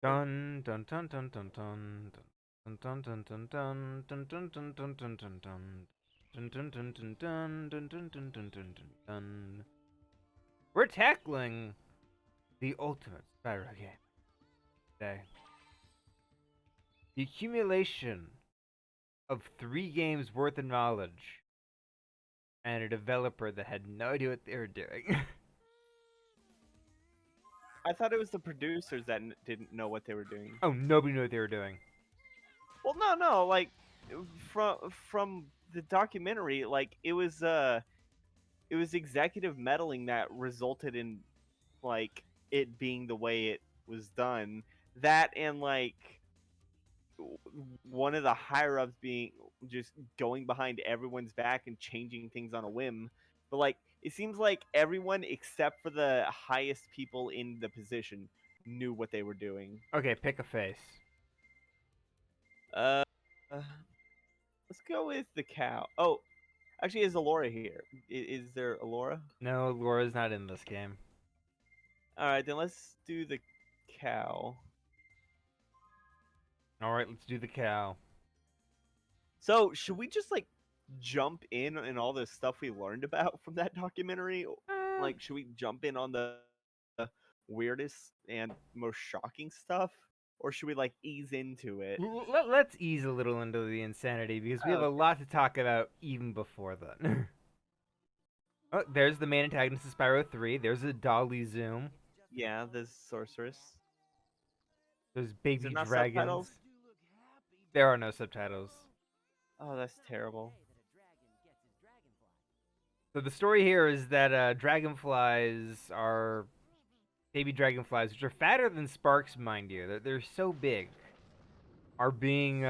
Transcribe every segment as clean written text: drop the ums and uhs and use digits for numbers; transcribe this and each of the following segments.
Dun dun dun dun dun dun dun dun dun dun dun dun dun dun dun dun dun dun. Dun dun dun dun dun dun dun dun dun dun dun dun. We're tackling the ultimate Spyro game today. The accumulation of 3 games worth of knowledge and a developer that had no idea what they were doing. I thought it was the producers that didn't know what they were doing. Oh, nobody knew what they were doing. Well, no, like from the documentary, like it was executive meddling that resulted in like it being the way it was done. That and like one of the higher ups being just going behind everyone's back and changing things on a whim. But like it seems like everyone except for the highest people in the position knew what they were doing. Okay, pick a face. Uh, let's go with the cow. Oh, actually, is Alora here? Is there Alora? No, Laura's not in this game. All right, then let's do the cow. Alright, let's do the cow. So, should we just like jump in and all the stuff we learned about from that documentary? Like, should we jump in on the weirdest and most shocking stuff, or should we like ease into it? Let's ease a little into the insanity because we have a Okay. lot to talk about even before then. Oh, there's the main antagonist of Spyro 3. There's a dolly zoom. Yeah, the sorceress. There's Is there baby not dragons. subtitles? There are no subtitles. Oh, that's terrible. So the story here is that dragonflies are baby dragonflies, which are fatter than sparks, mind you. They're so big. Are being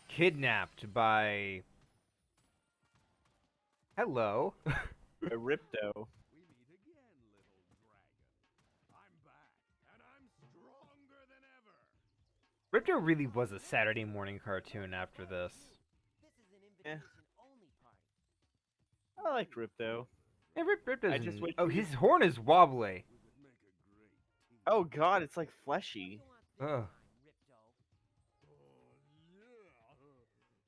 kidnapped by. Hello. A Ripto. Ripto really was a Saturday morning cartoon after this. Eh, I like Ripto. Yeah, Rip I just doesn't. wish Oh, he was. his horn is wobbly. Oh God, it's like fleshy. Ugh.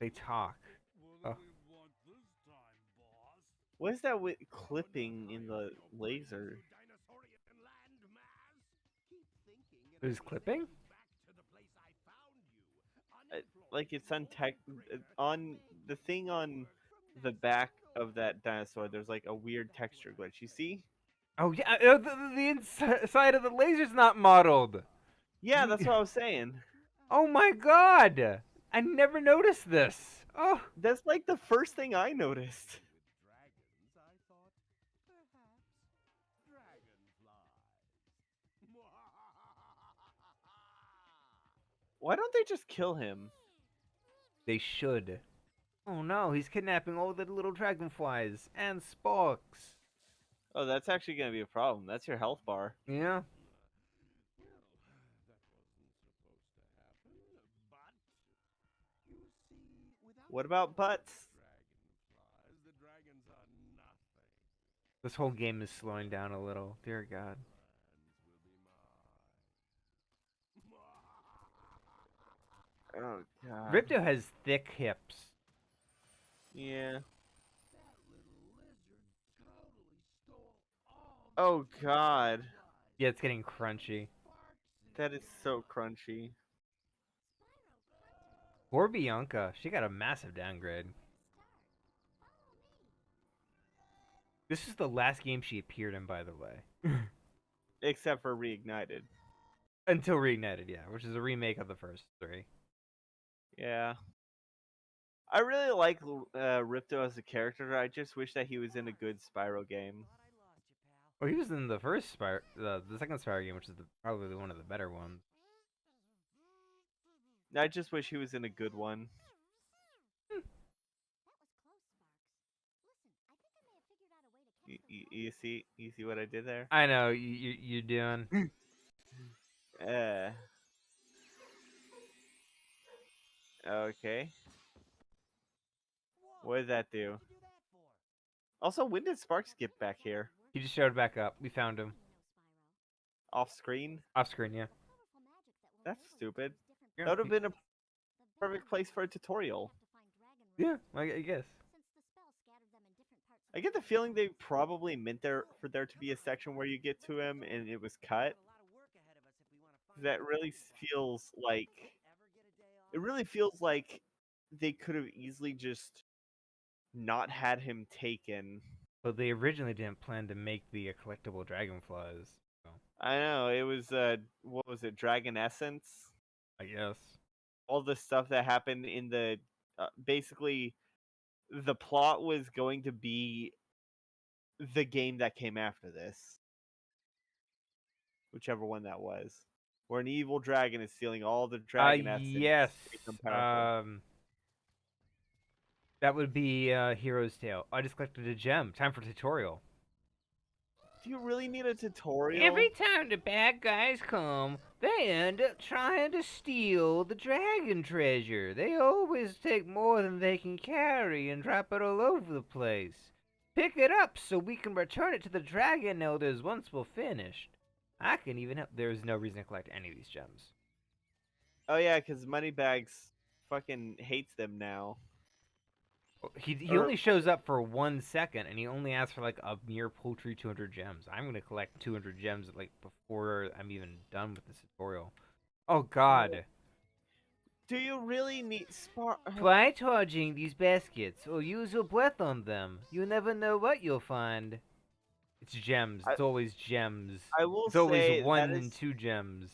They talk. Oh. What is that with clipping in the laser? There's clipping? Uh, Like it's on tech on the thing on the back of that dinosaur. There's like a weird texture glitch. You see? Oh, yeah. The inside of the laser's not modeled. Yeah, that's what I was saying. Oh my god. I never noticed this. Oh. That's like the first thing I noticed. Why don't they just kill him? They should. Oh no, he's kidnapping all the little dragonflies and sparks. Oh, that's actually gonna be a problem. That's your health bar. Yeah. What about butts? This whole game is slowing down a little. Dear God. Oh God. Ripto has thick hips. Yeah. Oh God. Yeah, it's getting crunchy. That is so crunchy. Poor Bianca. She got a massive downgrade. This is the last game she appeared in, by the way. Except for Reignited. Until Reignited, yeah, which is a remake of the first 3. Yeah. I really like Ripto as a character. I just wish that he was in a good Spyro game. Well, he was in the first Spyro, the second Spyro game, which is probably one of the better ones. I just wish he was in a good one. You see what I did there? I know you're doing. Uh, okay. What did that do? Also, when did Sparks get back here? He just showed back up. We found him Off screen? off screen. Yeah. That's stupid. Yeah, That would have been a perfect place for a tutorial. yeah, I guess. I get the feeling they probably meant for there to be a section where you get to him and it was cut. That really feels like it really feels like they could have easily just not had him taken. But they originally didn't plan to make the collectible dragonflies. So I know it was what was it, Dragon Essence? I guess. All the stuff that happened in the basically the plot was going to be the game that came after this, whichever one that was, where an evil dragon is stealing all the dragon essence Yes. to become powerful. Um, that would be Hero's Tale. I just collected a gem. Time for tutorial. Do you really need a tutorial? Every time the bad guys come, they end up trying to steal the dragon treasure. They always take more than they can carry and drop it all over the place. Pick it up so we can return it to the dragon elders once we're finished. I can even help. There's no reason to collect any of these gems. Oh yeah, because Moneybags fucking hates them now. He Or only shows up for 1 second, and he only asks for like a mere paltry 200 gems. I'm gonna collect 200 gems like before I'm even done with this tutorial. Oh God! do you really need Try charging these baskets, or use your breath on them. You never know what you'll find. It's gems. I It's always gems. I will It's always say that 1 and is 2 gems.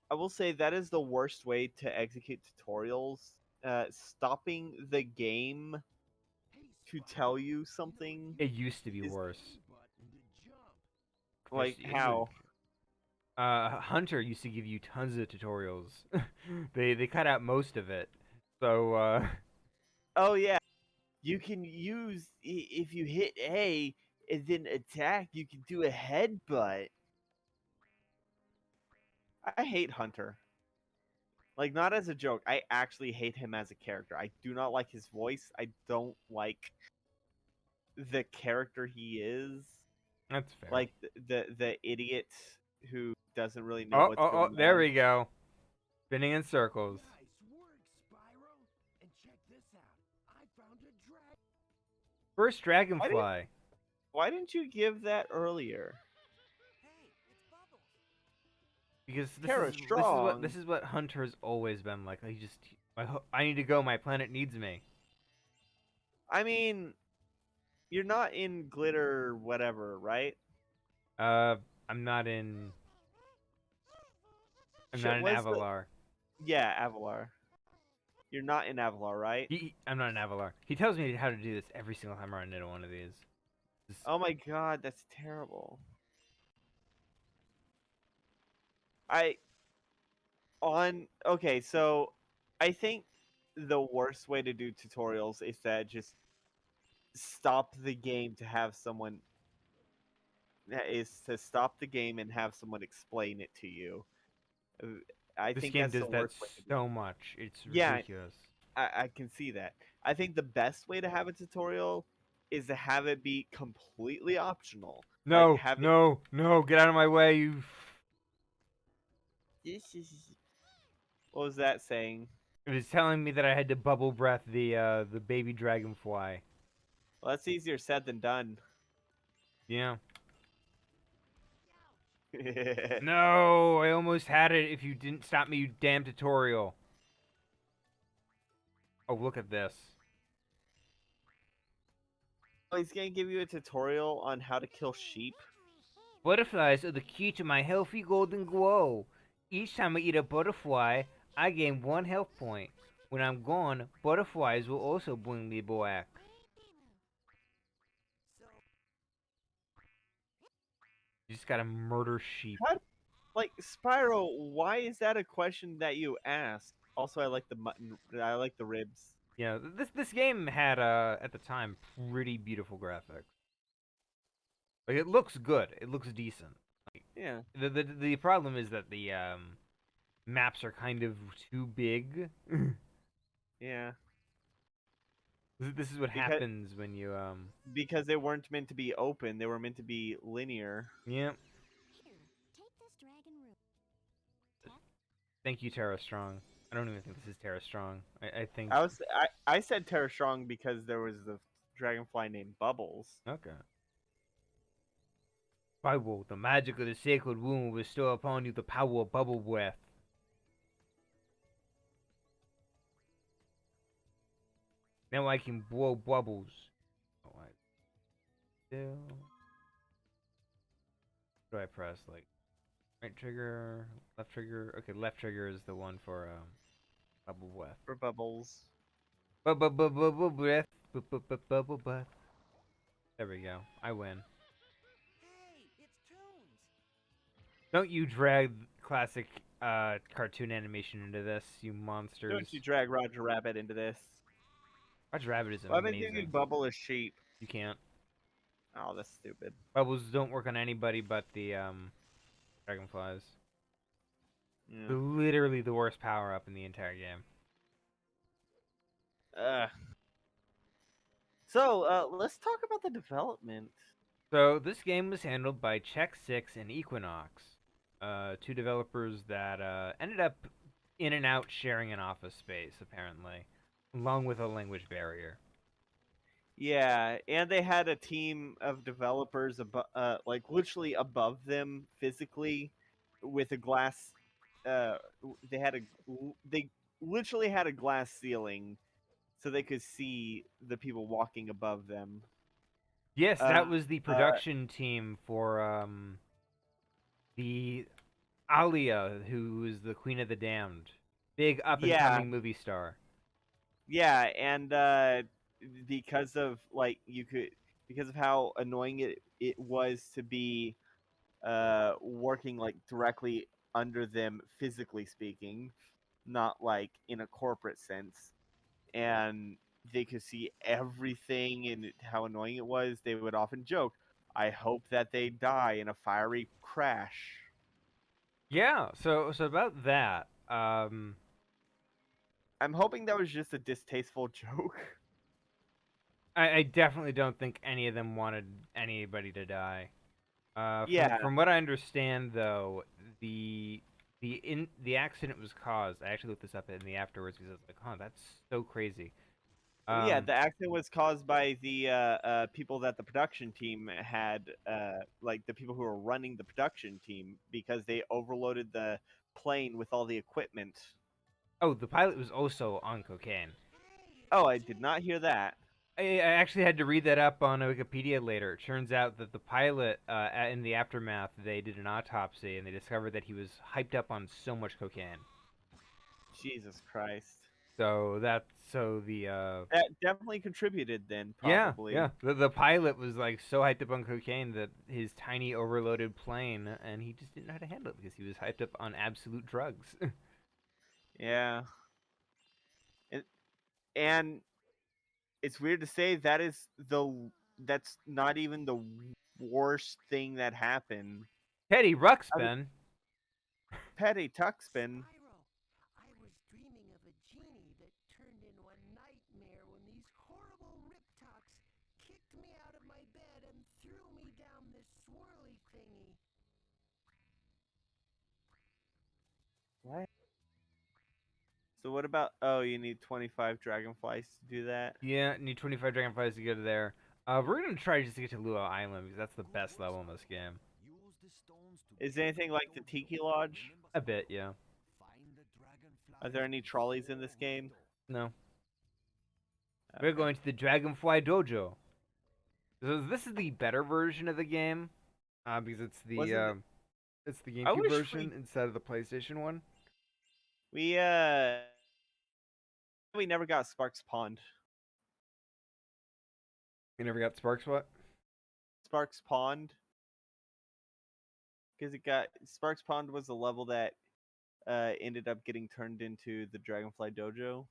I will say that is the worst way to execute tutorials. Stopping the game to tell you something It used to be is worse. like It would. how. Hunter used to give you tons of tutorials. They cut out most of it. So Oh yeah, you can use if you hit A and then attack, you can do a headbutt. I hate Hunter. Like not as a joke. I actually hate him as a character. I do not like his voice. I don't like the character he is. that's fair. Like the idiot who doesn't really know Oh, what's oh, oh, going there on. we go. Spinning in circles. Nice work, Spyro. And check this out. I found a dragon. First Why did dragonfly. why didn't you give that earlier? Hey, it's Bubbles. Because Kara strong. this is what Hunter's always been like. He just I need to go. My planet needs me. I mean, you're not in glitter whatever, right? Uh, I'm not in. I'm not Shit, in what's the Avalar. yeah, Avalar. You're not in Avalar, right? I'm not in Avalar. He tells me how to do this every single time I run into one of these. Oh my god, that's terrible. I on okay, so I think the worst way to do tutorials is that just stop the game to have someone is to stop the game and have someone explain it to you. Uh, I This think game that's the does that worst way to do so it. much. It's Yeah, ridiculous. I can see that. I think the best way to have a tutorial is to have it be completely optional. Like No, have it. no, no! Get out of my way, you. What was that saying? It was telling me that I had to bubble breath the baby dragonfly. Well, that's easier said than done. Yeah. No, I almost had it if you didn't stop me, you damn tutorial. Oh, look at this. Oh, he's gonna give you a tutorial on how to kill sheep. Butterflies are the key to my healthy golden glow. Each time I eat a butterfly, I gain 1 health point. When I'm gone, butterflies will also bring me back. You just gotta murder sheep. How, like Spyro, why is that a question that you ask? Also, I like the mutton. I like the ribs. Yeah, this game had at the time pretty beautiful graphics. Like it looks good. It looks decent. Yeah, The problem is that the maps are kind of too big. yeah. This is what Because happens when you because they weren't meant to be open. They were meant to be linear. yeah. Thank you, Terra Strong. I don't even think this is Terra Strong. I think I said Terra Strong because there was the dragonfly named Bubbles. okay. Bible, the magic of the sacred womb will bestow upon you the power of bubble breath. Now I can blow bubbles. Oh, I still. What do I press? Like right trigger, left trigger. Okay, left trigger is the one for bubble breath. For Bubbles. Bubble breath. Bubble breath. There we go. I win. Hey, it's Toons. Don't you drag classic cartoon animation into this, you Don't monsters. you drag Roger Rabbit into this? Roger Rabbit is Well, I've been thinking amazing. Bubble is sheep. You can't. Oh, that's stupid. Bubbles don't work on anybody but the dragonflies. Yeah. They're literally the worst power up in the entire game. So, let's talk about the development. So this game was handled by Check Six and Equinox, two developers that ended up in and out sharing an office space apparently, along with a language barrier. Yeah, and they had a team of developers like literally above them physically, with a glass. They had they literally had a glass ceiling, so they could see the people walking above them. Yes, Uh, that was the production team for the Alia, who is the Queen of the Damned, big up and yeah, coming movie star. yeah, and because of because of how annoying it was to be working like directly under them physically speaking, not like in a corporate sense, and they could see everything and how annoying it was. They would often joke, "I hope that they die in a fiery crash." Yeah, so about that, I'm hoping that was just a distasteful joke. I definitely don't think any of them wanted anybody to die. Yeah, From what I understand, though, the accident was caused. I actually looked this up in the afterwards because I was like, "Huh, that's so crazy." yeah, Um, the accident was caused by the people that the production team had, like the people who were running the production team, because they overloaded the plane with all the equipment. oh, the pilot was also on cocaine. Oh, I did not hear that. I actually had to read that up on Wikipedia later. It turns out that the pilot, in the aftermath, they did an autopsy and they discovered that he was hyped up on so much cocaine. Jesus Christ. So that's so the That definitely contributed then, yeah, probably. yeah. The pilot was like so hyped up on cocaine that his tiny overloaded plane, and he just didn't know how to handle it because he was hyped up on absolute drugs. Yeah. And, and it's weird to say that's not even the worst thing that happened. Teddy I mean, Ruxpin. Petty Tuxpin. Spyro, I was dreaming of a genie that turned into a nightmare when these horrible riptocs kicked me out of my bed and threw me down this swirly thingy. What? So what about? Oh, you need 25 dragonflies to do that. Yeah, need 25 dragonflies to get there. We're gonna try just to get to Luau Island because that's the best level in this game. Use the stones to Is there anything like the Tiki Lodge? A bit, yeah. find the Are there any trolleys in this game? No, we're Okay. going to the Dragonfly Dojo. So this is the better version of the game, because Wasn't it? it's the I GameCube wish version instead of the PlayStation one. we we never got Sparks Pond. You never got Sparks what? Sparks Pond, because it got Sparks Pond was a level that ended up getting turned into the Dragonfly Dojo.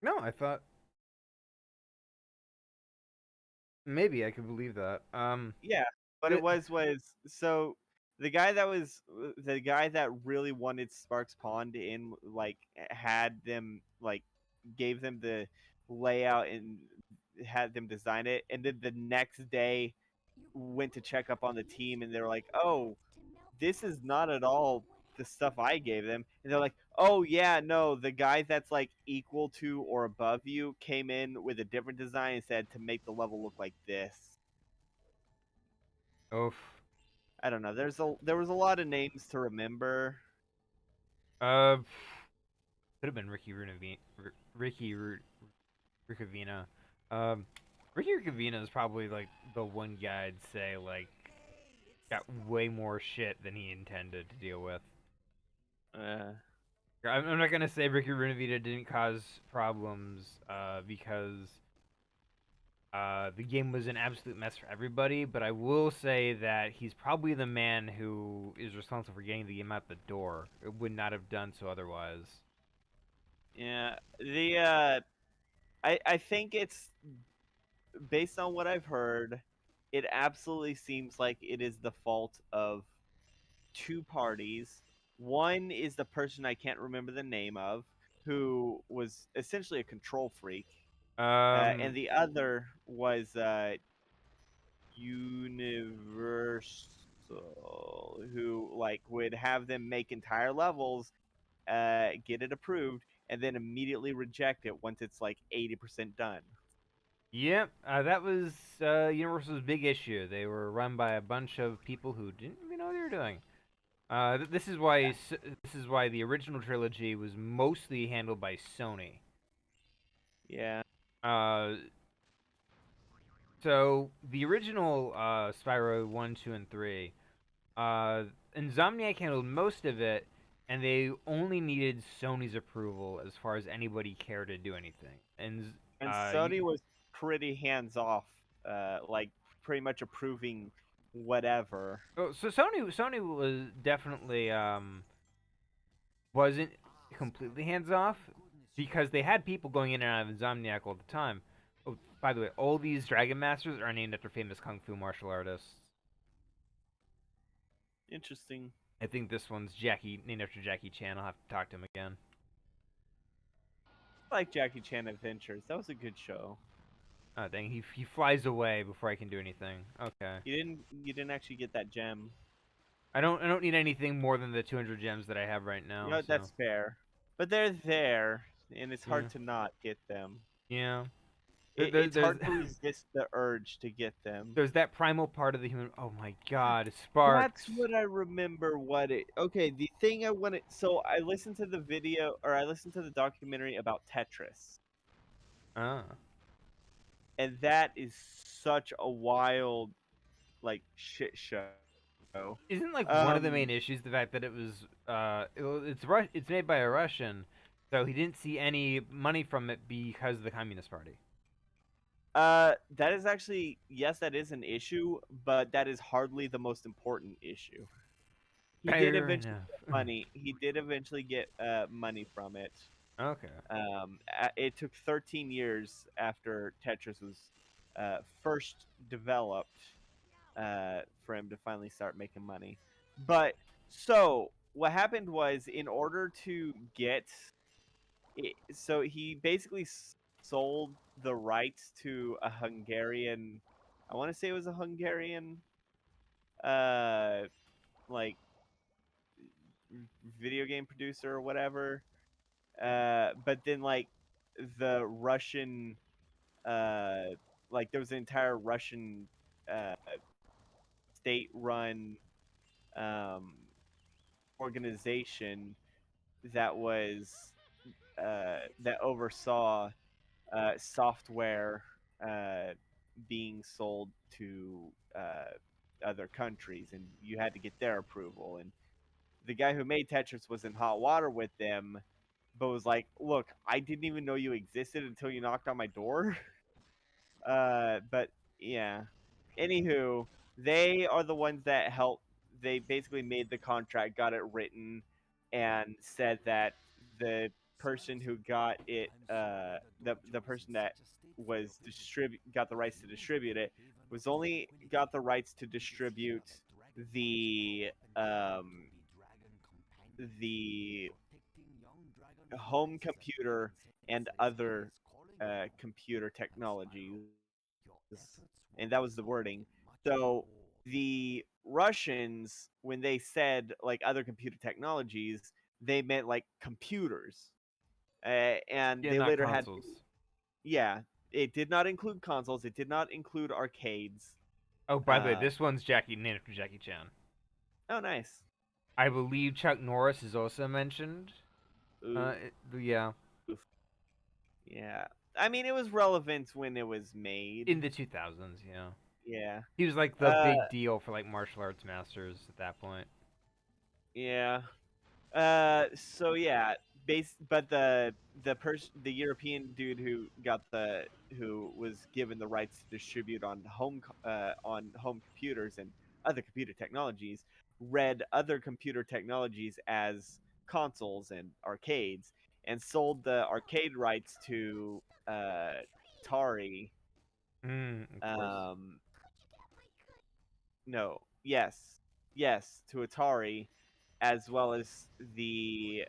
No, I thought maybe I could believe that. Yeah, what it It, was so the guy that really wanted Sparks Pond in, like, had them, like, gave them the layout and had them design it, and then the next day went to check up on the team, and they were like, "Oh, this is not at all the stuff I gave them, and they're like, "Oh yeah, no, the guy that's like equal to or above you came in with a different design and said to make the level look like this." Oof. I don't know. There was a lot of names to remember. Uh, could have been Ricavina. Um, Ricky Ricavina is probably like the one guy I'd say like got way more shit than he intended to deal with. Uh, I'm not gonna say Ricky Ricavina didn't cause problems, because the game was an absolute mess for everybody. But I will say that he's probably the man who is responsible for getting the game out the door. It would not have done so otherwise. yeah, I think it's based on what I've heard. It absolutely seems like it is the fault of two parties. One is the person I can't remember the name of, who was essentially a control freak, and Um, the other was Universal, who like would have them make entire levels, get it approved, and then immediately reject it once it's like 80% done. Yep, that was Universal's big issue. They were run by a bunch of people who didn't even know what they were doing. This is why this is why the original trilogy was mostly handled by Sony. Yeah, Uh, so the original Spyro 1, 2, and 3, uh, Insomniac handled most of it, and they only needed Sony's approval as far as anybody cared to do anything. And and you, Sony was pretty hands off, like pretty much approving whatever. oh, so Sony was definitely wasn't completely hands off because they had people going in and out of Insomniac all the time. Oh, by the way, all these Dragon Masters are named after famous kung fu martial artists. Interesting. I think this one's named after Jackie Chan. I'll have to talk to him again. I like Jackie Chan Adventures. That was a good show. Oh dang, he flies away before I can do anything. Okay, You didn't actually get that gem. I don't need anything more than the 200 gems that I have right You now. know, So that's fair. But they're there, and it's yeah, hard to not get them. yeah. It's There's hard to resist the urge to get them. there's that primal part of the human. Oh my God, That's Sparks. what I remember. What it? Okay, the thing I wanted. So I listened to the video, or I listened to the documentary about Tetris, Ah. and that is such a wild, like shit show. Isn't like one of the Um, main issues the fact that it's made by a Russian, so he didn't see any money from it because of the Communist Party. that is actually yes, that is an issue, but that is hardly the most important issue. He did Fair eventually enough. get money. He did eventually get money from it. Okay. It took 13 years after Tetris was first developed for him to finally start making money. But so what happened was, in order to get it, so he basically sold the rights to a Hungarian. I want to say it was a Hungarian, uh, like video game producer or whatever. But then like the Russian, uh, like there was an entire Russian uh, state-run um, organization that was that oversaw software uh, being sold to other countries, and you had to get their approval. And the guy who made Tetris was in hot water with them, but was like, "Look, I didn't even know you existed until you knocked on my door." But yeah. Anywho, they are the ones that helped. They basically made the contract, got it written, and said that the person who got it, the person that was got the rights to distribute it, was only got the rights to distribute the the home computer and other computer technologies, and that was the wording. So the Russians, when they said like other computer technologies, they meant like computers, and Yeah, they not later had consoles. yeah. It did not include consoles. It did not include arcades. Oh, by the way, Uh, this one's named after Jackie Chan. oh, nice. I believe Chuck Norris is also mentioned. Ooh, Yeah, yeah. I mean, it was relevant when it was made. in the 2000s. Yeah, Yeah. he was like the Uh, big deal for like martial arts masters at that point. yeah. So yeah, but the European dude who was given the rights to distribute on on home computers and other computer technologies read other computer technologies as consoles and arcades and sold the arcade rights to Atari. Of course. Um, no, yes, yes, to Atari, as well as the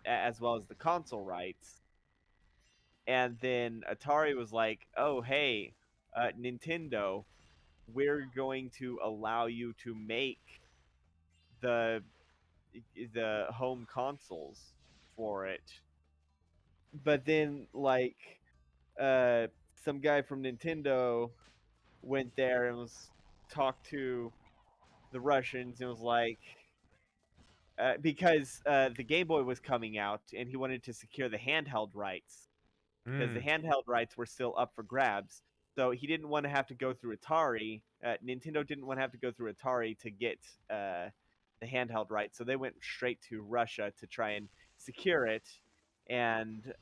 as well as the console rights. And then Atari was like, "Oh, hey, Nintendo, we're going to allow you to make the the home consoles for it." But then, like, uh, some guy from Nintendo went there and was talked to the Russians and was like, because the Game Boy was coming out and he wanted to secure the handheld rights because the Mm. handheld rights were still up for grabs. So he didn't want to have to go through Atari. Nintendo didn't want to have to go through Atari to get the handheld rights. So they went straight to Russia to try and secure it. And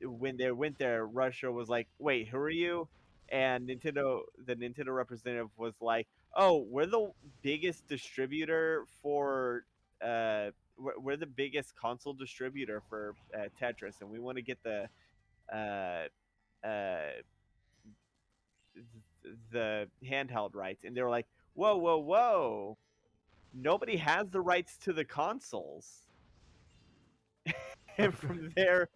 when they went there, Russia was like, "Wait, who are you?" And the Nintendo representative was like, "Oh, we're the biggest distributor for we're the biggest console distributor for Tetris, and we want to get uh, uh, the handheld rights." And they were like, "Whoa, whoa, whoa! Nobody has the rights to the consoles." And from there,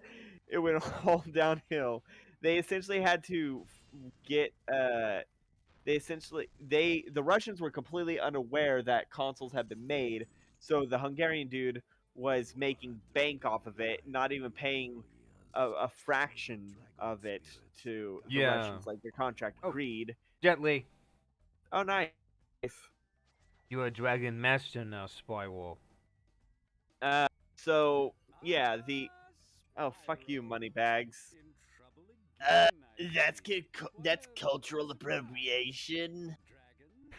it went all downhill. They essentially had to get they essentially the Russians were completely unaware that consoles had been made, so the Hungarian dude was making bank off of it, not even paying a fraction of it to the Yeah. Russians, like their contract Oh, agreed. Jet Li, Oh, nice. you a dragon master now, Spyro. Uh, so yeah, the oh fuck you, moneybags. Uh, that's cultural appropriation.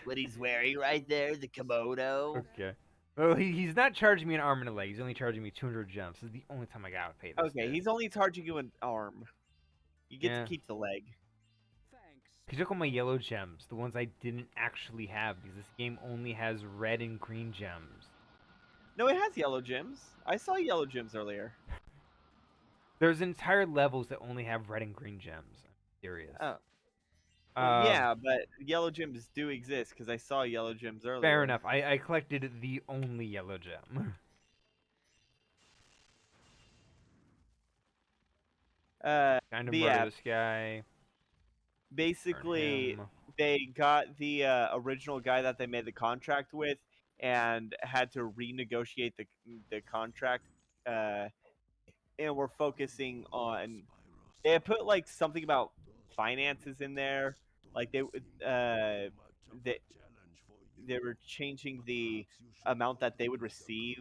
What he's wearing right there, the kimono. Okay. Well, he's not charging me an arm and a leg. He's only charging me 200 gems. This is the only time I gotta pay this Okay, dude. he's only charging you an arm. You get to Yeah. keep the leg. He took all my yellow gems, the ones I didn't actually have, because this game only has red and green gems. No, it has yellow gems. I saw yellow gems earlier. There's entire levels that only have red and green gems. I'm serious. Oh, well, Um, yeah, but yellow gems do exist because I saw yellow gems fair earlier. enough. I collected the only yellow gem. Kind of But murder yeah, this guy. Burn basically him. they got the original guy that they made the contract with and had to renegotiate the contract. Uh, and we're focusing on they had put like something about finances in there, like they they were changing the amount that they would receive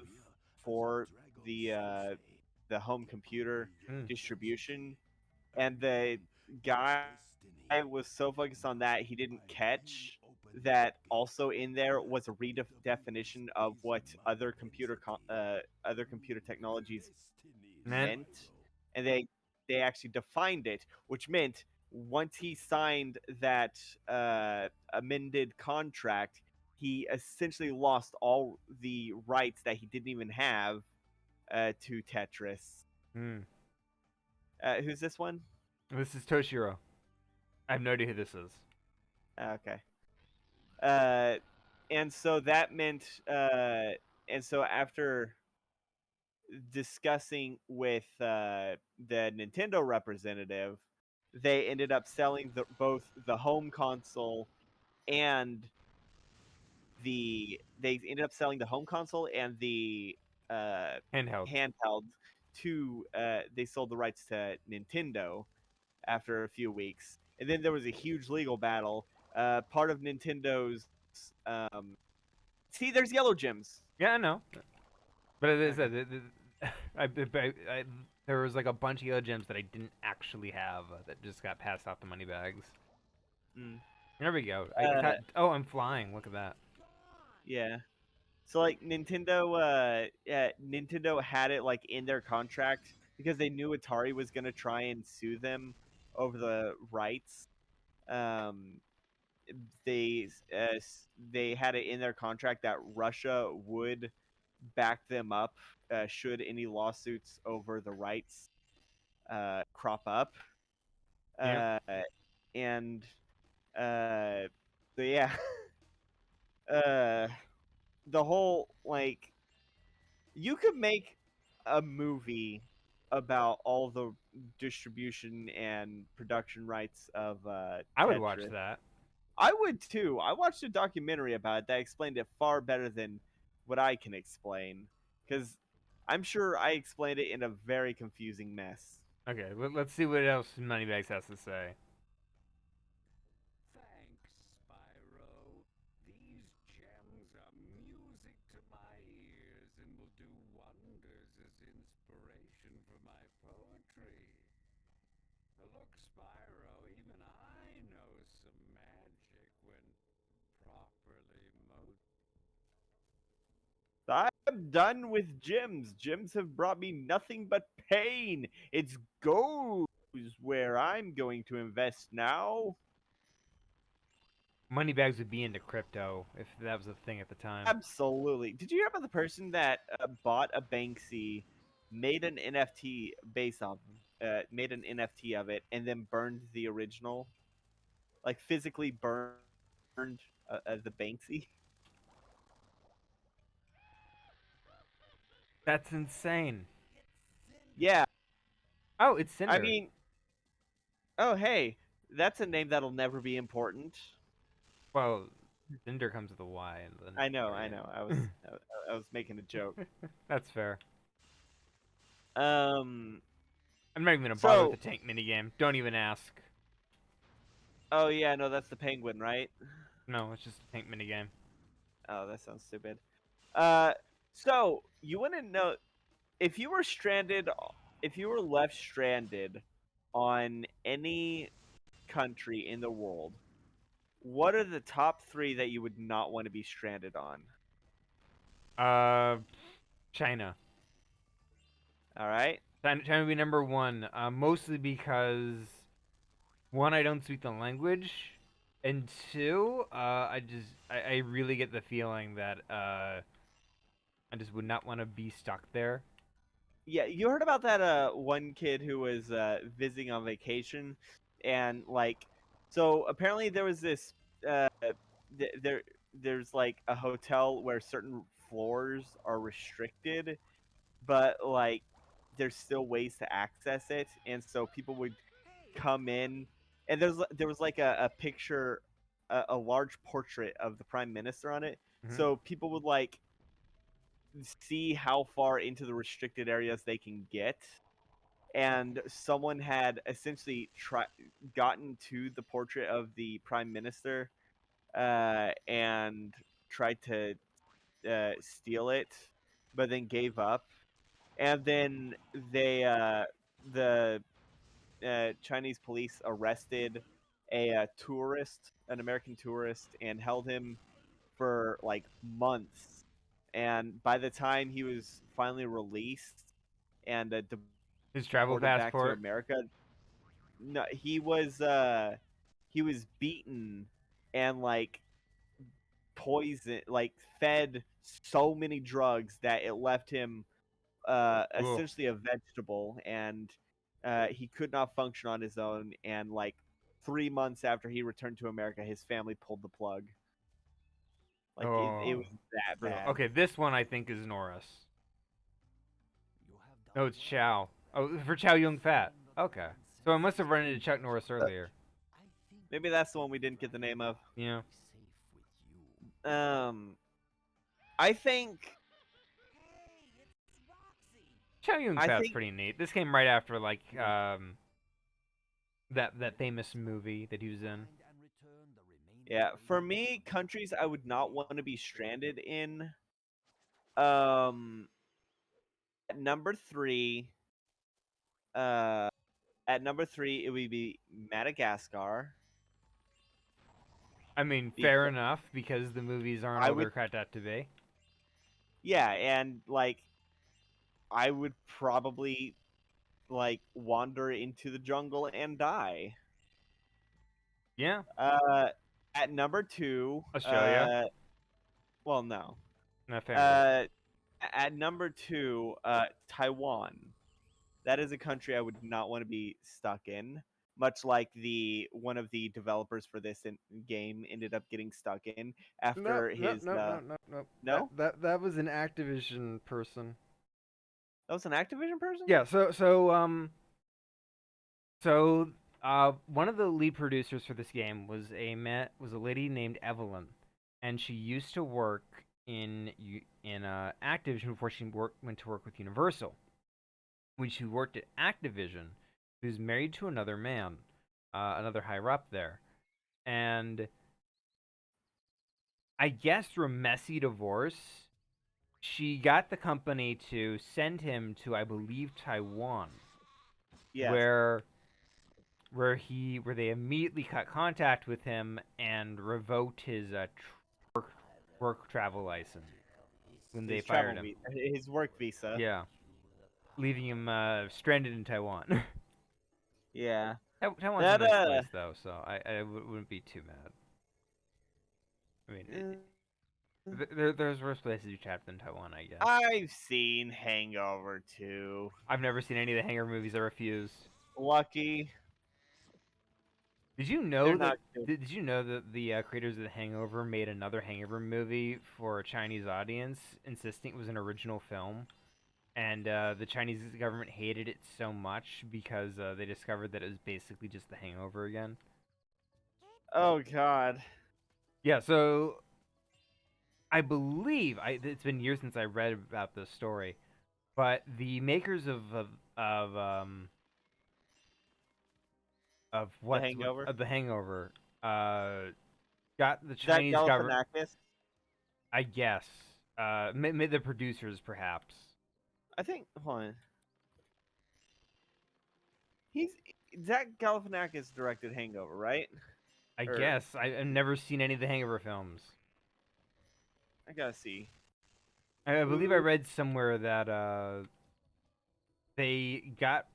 for the home computer Mm. distribution, and the guy was so focused on that he didn't catch that also in there was a redefinition of what other computer technologies Man, meant, and they actually defined it, which meant once he signed that amended contract, he essentially lost all the rights that he didn't even have to Tetris. mm. Who's this one? This is Toshiro. I have no idea who this is. Okay. Uh, and so that meant, and so after discussing with the Nintendo representative, they ended up selling both the home console and they ended up selling the home console and the uh, Handheld. handheld to they sold the rights to Nintendo after a few weeks, and then there was a huge legal battle. Part of Nintendo's see, there's yellow gems. Yeah, I know. But as I Okay. said, there was like a bunch of yellow gems that I didn't actually have that just got passed off to money bags. Mm. There we go. I Uh, thought, oh, I'm flying. Look at that. yeah. So like Nintendo had it like in their contract because they knew Atari was gonna try and sue them over the rights. Um, they had it in their contract that Russia would back them up should any lawsuits over the rights crop up. Yep. Uh, and uh, so yeah, uh, the whole like you could make a movie about all the distribution and production rights of I would watch Tetris. that. I would too. I watched a documentary about it that explained it far better than what I can explain, because I'm sure I explained it in a very confusing mess. Okay, let's see what else Moneybags has to say. Thanks, Spyro. These gems are music to my ears and will do wonders as inspiration for my poetry. Look, Spyro, even I know some magic when properly I'm done with gyms. Gyms have brought me nothing but pain. It's goes where I'm going to invest now. Moneybags would be into crypto if that was a thing at the time. Absolutely. Did you hear about the person that bought a Banksy, made an NFT based off, made an NFT of it, and then burned the original, like physically burned the Banksy? That's insane. Yeah, Oh, it's I Cinder. mean, oh hey, that's a name that'll never be important. Well, Cinder comes with a Y in the I area. know. I was making a joke. That's fair. Um. I'm not even gonna bother with the So, tank minigame. Don't even ask. oh yeah, no, that's the penguin, right? No, it's just a tank minigame. Oh, that sounds stupid. Uh. So you want to know if you were stranded, if you were left stranded on any country in the world, what are the top three that you would not want to be stranded on? Uh, China. All right. China would be number one. Mostly because one, I don't speak the language, and two, I really get the feeling that I just would not want to be stuck there. Yeah, you heard about that one kid who was visiting on vacation, and like, so apparently there was this there's like a hotel where certain floors are restricted, but like there's still ways to access it, and so people would come in, and there was like a picture, a large portrait of the prime minister on it, Hmm. so people would like see how far into the restricted areas they can get, and someone had essentially gotten to the portrait of the prime minister and tried to steal it, but then gave up. And then the Chinese police arrested a tourist, an American tourist, and held him for like months. And by the time he was finally released and His travel deported back to passport. America, no, he was beaten and like poison, like fed so many drugs that it left him Ooh. essentially a vegetable, and he could not function on his own. And like 3 months after he returned to America, his family pulled the plug. Like it Oh, was that brutal. bad. Okay, this one I think is Norris. you have No, done it's well. Chow. Oh, for Chow Yun Fat. Okay. So I must have run into Chuck Norris Uh, earlier. I think Maybe that's the one we didn't get the name of. Yeah. I think Chow Yun I Fat's think pretty neat. This came right after like that famous movie that he was in. yeah, for me, countries I would not want to be stranded in. Um, at number three, uh, at number three, it would be Madagascar. I mean, fair Because enough because the movies aren't I all would, they're cracked out to be. yeah, and like I would probably like wander into the jungle and die. Yeah, Uh, at number two, Australia. well, no. Not fair enough. Uh, at number two, Taiwan. That is a country I would not want to be stuck in. Much like the one of the developers for this game ended up getting stuck in Nope, after nope, his. nope, nope, nope, nope. No, That was an Activision person. that was an Activision person. Yeah. One of the lead producers for this game was a lady named Evelyn, and she used to work in Activision before went to work with Universal. When she worked at Activision, she was married to another man, another higher up there, and I guess through a messy divorce, she got the company to send him to, I believe, Taiwan, Yes. where where they immediately cut contact with him and revoked his work travel license when they His fired travel him. his work visa. Yeah, leaving him stranded in Taiwan. Yeah. Taiwan's a That nice place though, so wouldn't be too mad. I mean, there's worse places to be trapped than Taiwan, I guess. I've seen Hangover too. I've never seen any of the Hangover movies. I refuse. Lucky. Did you They're know that? not good. Did you know that the creators of The Hangover made another Hangover movie for a Chinese audience, insisting it was an original film? And the Chinese government hated it so much because they discovered that it was basically just The Hangover again. Oh God. Yeah, so I believe it's been years since I read about this story, but the makers of um The Hangover. of The Hangover got the Zach Chinese government, Galifianakis. I guess, the producers perhaps. I think. Hold on. He's Zach Galifianakis directed Hangover, right? I Or guess I've never seen any of the Hangover films. I gotta see. I believe I Who? read somewhere that they got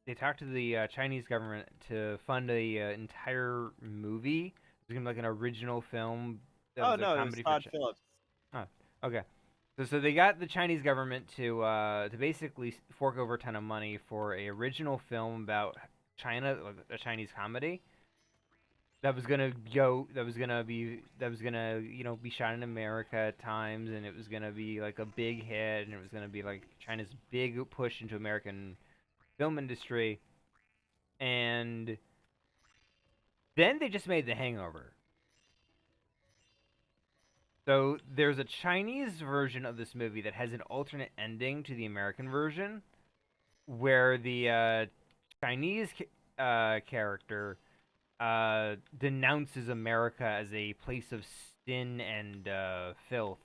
they talked to the Chinese government to fund a entire movie. It was gonna be like an original film that Oh was a no, it was comedy for. Todd Phillips. Oh, okay. So they got the Chinese government to basically fork over a ton of money for a original film about China, like a Chinese comedy that was gonna be shot in America at times, and it was gonna be like a big hit, and it was gonna be like China's big push into American film industry, and then they just made The Hangover. So there's a Chinese version of this movie that has an alternate ending to the American version, where the Chinese character denounces America as a place of sin and filth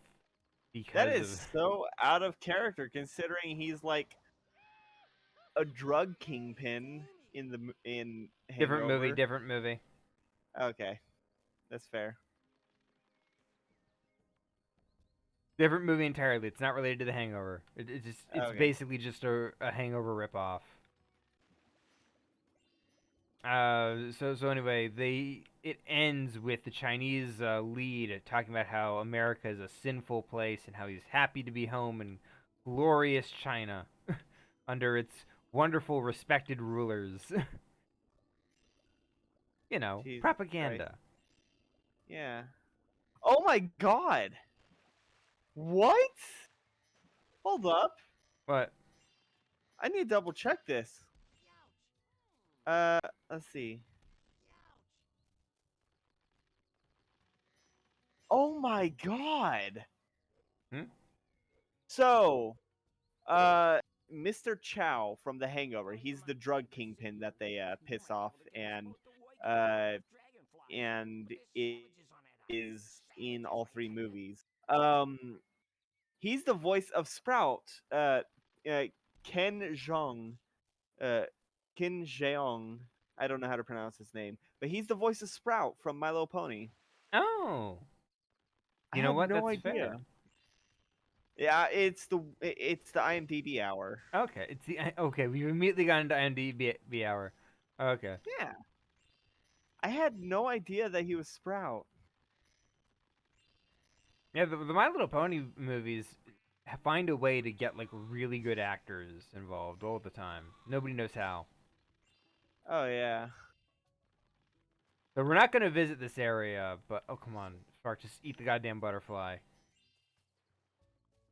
That because is of so out of character considering he's like a drug kingpin in different movie, Hangover. different movie, Okay, that's fair. different movie entirely. It's not related to The Hangover. It's Okay. basically just a Hangover ripoff. So anyway, it ends with the Chinese lead talking about how America is a sinful place and how he's happy to be home in glorious China under its wonderful, respected rulers. Jesus Christ. Propaganda. Yeah. Oh my God. What? Hold up. But I need to double check this. Let's see. Oh my god. Hmm? So, Mr. Chow from The Hangover, he's the drug kingpin that they piss off, uh, and it is in all three movies. He's the voice of Sprout, uh, Ken Jeong, uh, Ken Jeong. I don't know how to pronounce his name, but he's the voice of Sprout from My Little Pony. Oh, I you know had what? no That's idea. fair. Yeah, it's the IMDb hour. Okay, it's the okay. We've immediately got into IMDb hour. Okay. Yeah, I had no idea that he was Sprout. Yeah, the My Little Pony movies find a way to get like really good actors involved all the time. Nobody knows how. Oh yeah. So we're not gonna visit this area, but oh come on, Spark, just eat the goddamn butterfly.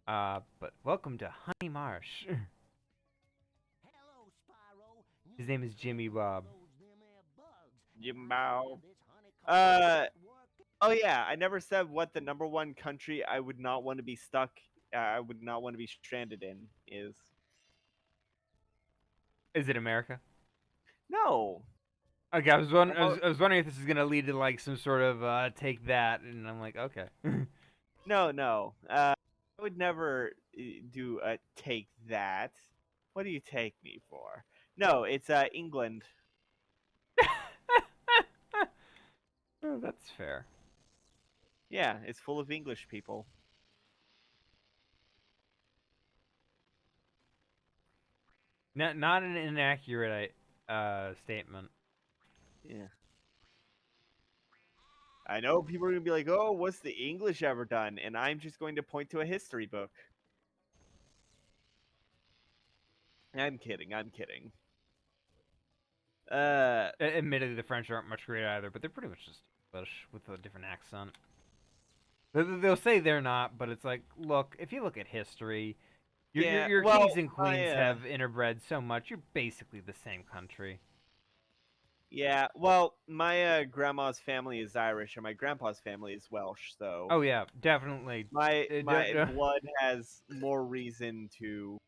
But welcome to Honey Marsh. Hello, Spyro. His name is Jimmy Bob. Jimbo. Uh oh yeah, I never said what the number one country I would not want to be stuck. I would not want to be stranded in is. Is it America? No. Okay, Oh, I was wondering if this is gonna lead to like some sort of take that, and I'm like, okay. no, no. I would never do a take that. What do you take me for? No, it's England. Oh, that's fair. Yeah, it's full of English people. Not an inaccurate statement. Yeah. I know people are gonna be like, "Oh, what's the English ever done?" And I'm just going to point to a history book. I'm kidding. I'm kidding. Uh, Admittedly, the French aren't much great either, but they're pretty much just English with a different accent. They'll say they're not, but it's like, look, if you look at history, yeah. your Well, kings and my queens have interbred so much. You're basically the same country. yeah. Well, my grandma's family is Irish, and my grandpa's family is Welsh. So Oh yeah, definitely. my blood has more reason to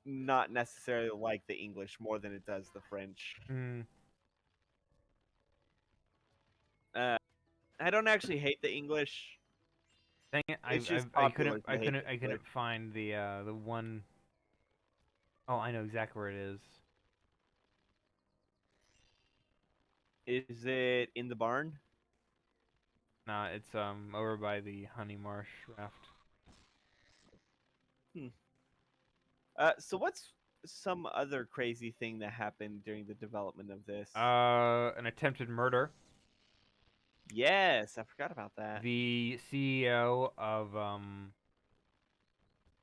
not necessarily like the English more than it does the French. Mm, Uh, I don't actually hate the English. dang it, It's just popular to hate the I English. couldn't find the one oh I know exactly where it is. Is it in the barn? Nah, it's over by the Honey Marsh raft. Hmm. So what's some other crazy thing that happened during the development of this? An attempted murder. Yes, I forgot about that. The CEO of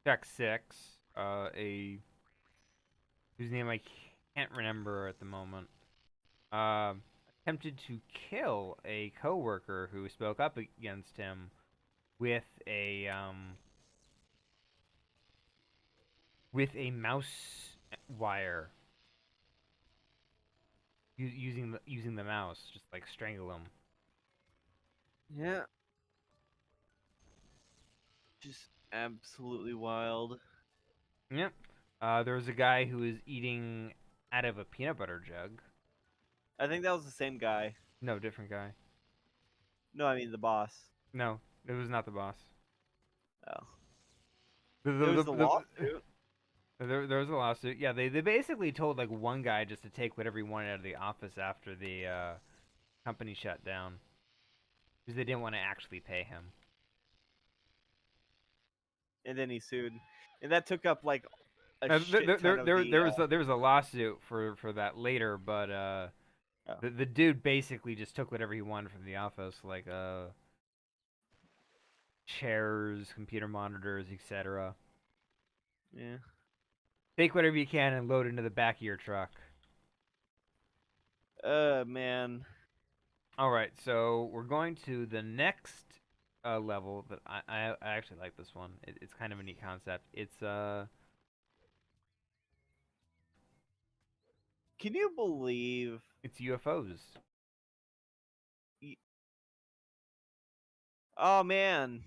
Tech Six, a whose name I can't remember at the moment, uh, attempted to kill a coworker who spoke up against him with a mouse wire, using the mouse, just like strangle him. Yeah, just absolutely wild. Yep. There was a guy who was eating out of a peanut butter jug. I think that was the same guy. No, different guy. No, I mean the boss. No, it was not the boss. Oh, The, it the, was the, the the, lawsuit. there was a lawsuit. Yeah, they basically told like one guy just to take whatever he wanted out of the office after the company shut down because they didn't want to actually pay him. And then he sued, and that took up like a Uh, shit ton of the. there was a lawsuit for that later, but Oh, the dude basically just took whatever he wanted from the office, like chairs, computer monitors, etc. yeah. Take whatever you can and load into the back of your truck. Man. All right, so we're going to the next level that I actually like this one. It's kind of a neat concept. Can you believe It's UFOs. Oh man,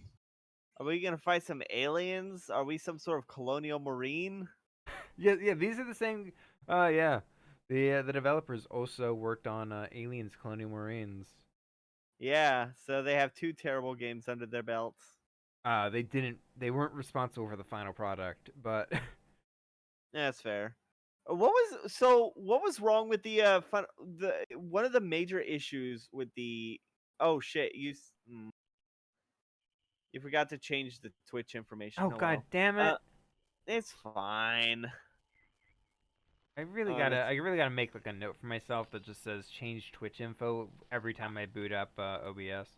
are we gonna fight some aliens? Are we some sort of colonial marine? Yeah, yeah, these are the same. Yeah, the developers also worked on Aliens: Colonial Marines. Yeah, so they have two terrible games under their belts. They weren't responsible for the final product, but That's fair. What was wrong with the one of the major issues with the oh shit you forgot to change the Twitch information. oh Oh god well. damn it! Uh, it's fine. I Honest. really gotta make like a note for myself that just says change Twitch info every time I boot up OBS.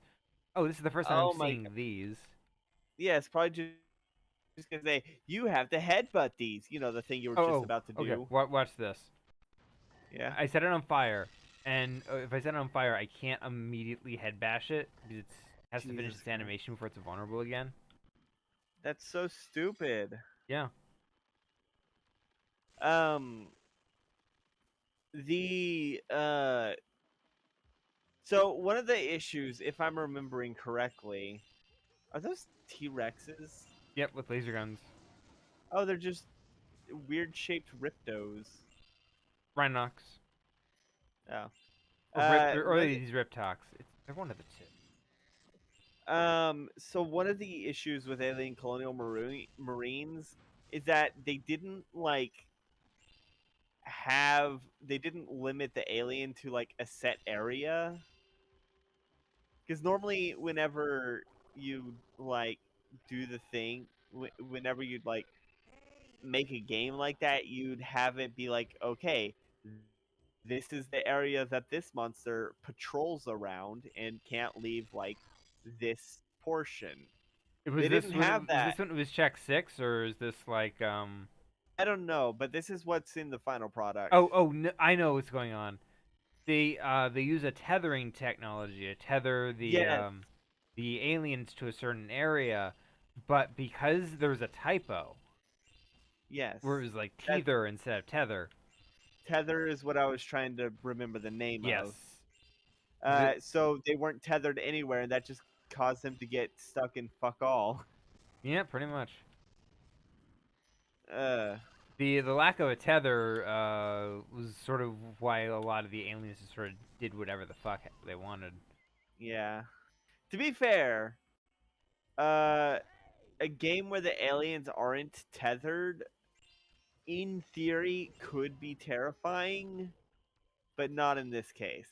Oh, this is the first time I'm Oh my. seeing these. Yeah, it's probably just gonna say you have to headbutt these. You know the thing you were just Oh, about to oh, okay. do. Watch this. Yeah. I set it on fire, and if I set it on fire, I can't immediately head bash it because it has to finish Jesus its Christ. animation before it's vulnerable again. That's so stupid. Yeah. Um. The So one of the issues, if I'm remembering correctly, are those T Rexes? Yep, with laser guns. Oh, they're just weird shaped Riptos. Rhinox. Oh. Or One of these Riptox. They're one of the two. so one of the issues with Alien Colonial Marines is that they didn't limit the alien to like a set area, because normally whenever you like do the thing, whenever you'd like make a game like that, you'd have it be like, okay, this is the area that this monster patrols around and can't leave like this portion. They didn't have Was that. this when it was check 6, or is this like I don't know, but this is what's in the final product. Oh, no, I know what's going on. They use a tethering technology to tether Yes, the aliens to a certain area, but because there's a typo yes. where it was like That tether instead of tether. tether is what I was trying to remember the name Yes. of. The So they weren't tethered anywhere, and that just caused them to get stuck in fuck all. Yeah, pretty much. Uh, The lack of a tether was sort of why a lot of the aliens just sort of did whatever the fuck they wanted. yeah. To be fair, uh, a game where the aliens aren't tethered, in theory, could be terrifying, but not in this case.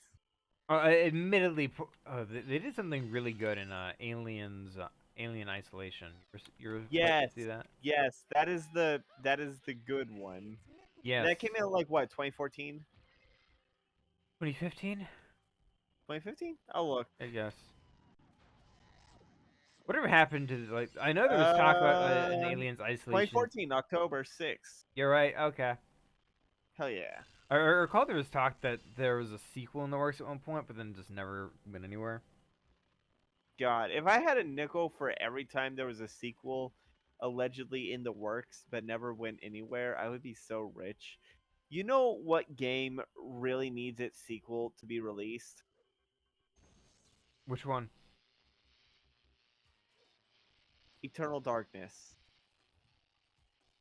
Admittedly, they did something really good in Alien Isolation. You're quite to Yes, see that? yes, that is the good one. Yes. That came out like what, 2014? 2015, 2015? I'll look. I guess. Whatever happened to like? I know there was talk about an Uh, Aliens Isolation. 2014, October 6th. You're right. Okay. Hell yeah. I recall there was talk that there was a sequel in the works at one point, but then just never went anywhere. God, if I had a nickel for every time there was a sequel allegedly in the works but never went anywhere, I would be so rich. You know what game really needs its sequel to be released? Which one? Eternal Darkness.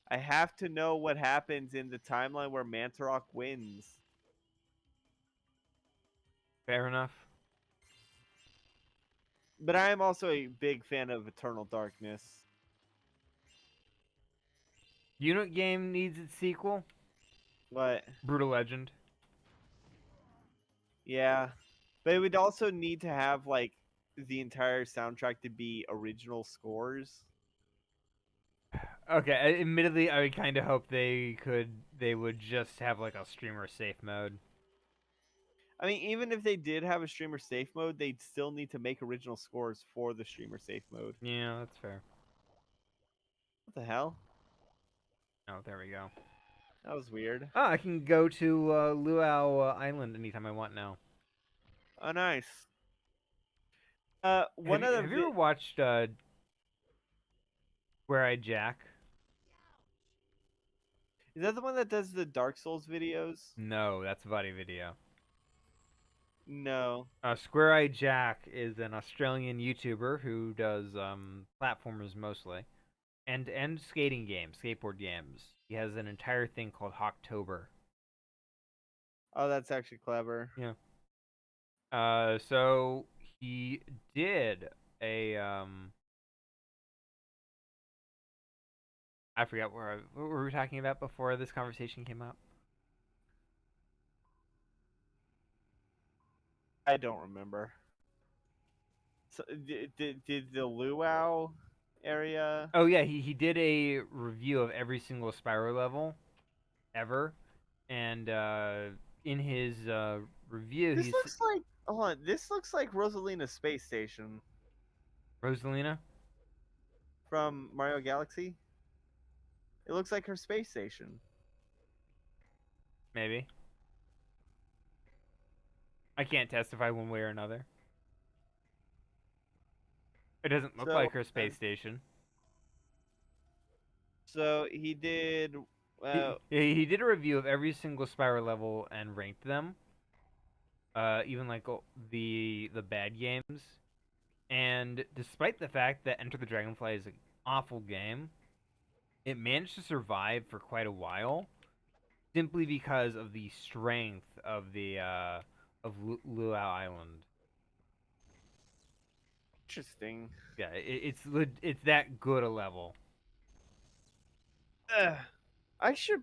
I have to know what happens in the timeline where Mantarok wins. Fair enough. But I am also a big fan of Eternal Darkness. You know what game needs its sequel? But Brutal Legend. yeah, but it would also need to have like the entire soundtrack to be original scores. Okay, admittedly, I would kind of hope they would just have like a streamer safe mode. I mean, even if they did have a streamer safe mode, they'd still need to make original scores for the streamer safe mode. Yeah, that's fair. What the hell? Oh, there we go. That was weird. Oh, I can go to Luau Island anytime I want now. Oh, nice. Have One you other have you ever watched Where I Jack? is that the one that does the Dark Souls videos? No, that's a buddy video. No. Square Eye Jack is an Australian YouTuber who does platformers mostly, and skating games, skateboard games. He has an entire thing called Hawktober. Oh, that's actually clever. Yeah. So he did a I forgot what were we talking about before this conversation came up. I don't remember. So, did the luau area? Oh yeah, he did a review of every single Spyro level ever, and in his review, This he's looks like hold on. This looks like Rosalina's space station Rosalina. from Mario Galaxy. It looks like her space station. Maybe I can't testify one way or another. It doesn't look So, like her space station. so he did. He did a review of every single Spyro level and ranked them. Even like the bad games. And despite the fact that Enter the Dragonfly is an awful game, it managed to survive for quite a while, simply because of the strength of the Luau Island. Interesting. Yeah, it's that good a level. Ugh. I should.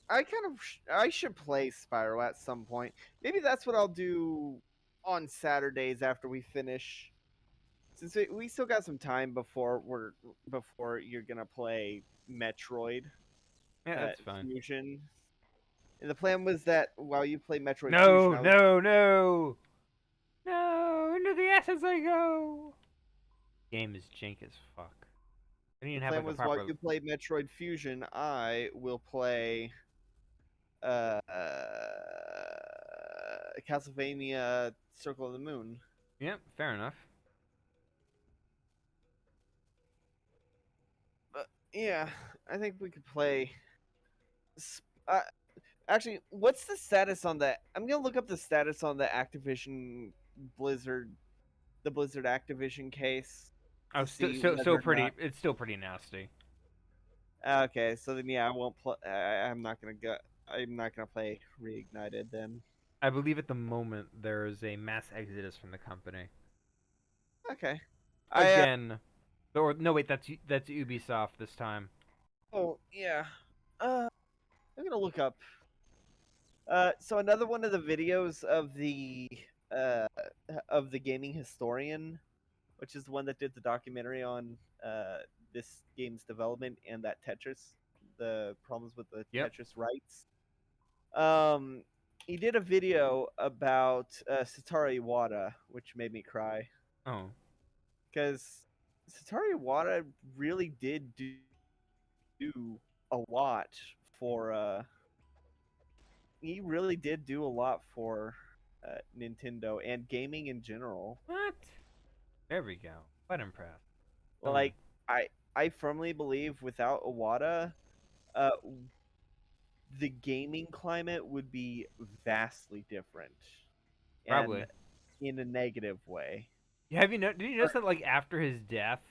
I should play Spyro at some point. Maybe that's what I'll do on Saturdays after we finish. Since we still got some time before you're gonna play Metroid Yeah, that's fine. Fusion. And the plan was that while you play Metroid Fusion, No, I was no, no, no! Into the assets I go. Game is jank as fuck. I didn't the even have plan like a was while proper. you play Metroid Fusion, I will play uh, Castlevania Circle of the Moon. Yeah, fair enough. But yeah, I think we could play. Uh, actually, what's the status on that? I'm gonna look up the status on the Activision Blizzard, the Blizzard Activision case Oh, to see so whether or pretty. not. It's still pretty nasty. Okay, so then yeah, I won't play. I'm not gonna go. I'm not gonna play Reignited then. I believe at the moment there is a mass exodus from the company. Okay. I Again, or no, wait, that's Ubisoft this time. oh yeah. I'm gonna look up. So another one of the videos uh of the gaming historian, which is the one that did the documentary on this game's development and that Tetris, the problems with the Yep. Tetris rights. Um, he did a video about Satoru Iwata, which made me cry Oh, because Satoru Iwata really did do a lot for. He really did do a lot for Nintendo and gaming in general. what? There we go. Quite impressed. Oh, Like I, I firmly believe without Iwata, uh, the gaming climate would be vastly different, and probably. in a negative way. Have you Did you notice that like after his death,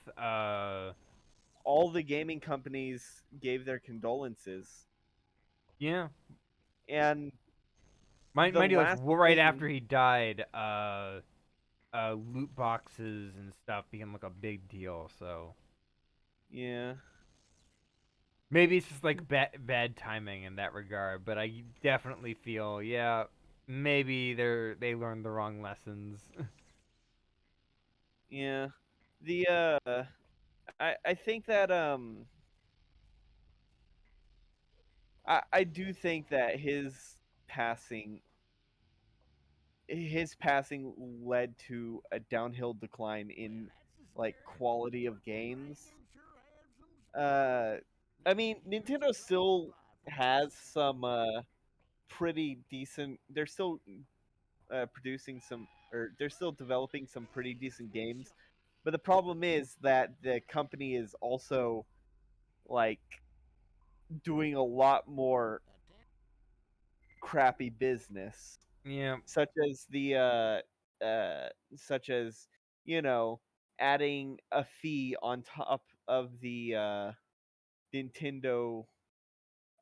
All the gaming companies gave their condolences, yeah, and the mind you, like last right thing, after he died, loot boxes and stuff became like a big deal. So yeah, maybe it's just like bad timing in that regard. But I definitely feel, yeah, maybe they learned the wrong lessons. yeah, the I think that I do think that passing his passing led to a downhill decline in like quality of games. Uh, I mean, Nintendo still has some pretty decent. They're still producing some, or they're still developing some pretty decent games. But the problem is that the company is also like doing a lot more crappy business. Yeah. such as you know adding a fee on top of the Nintendo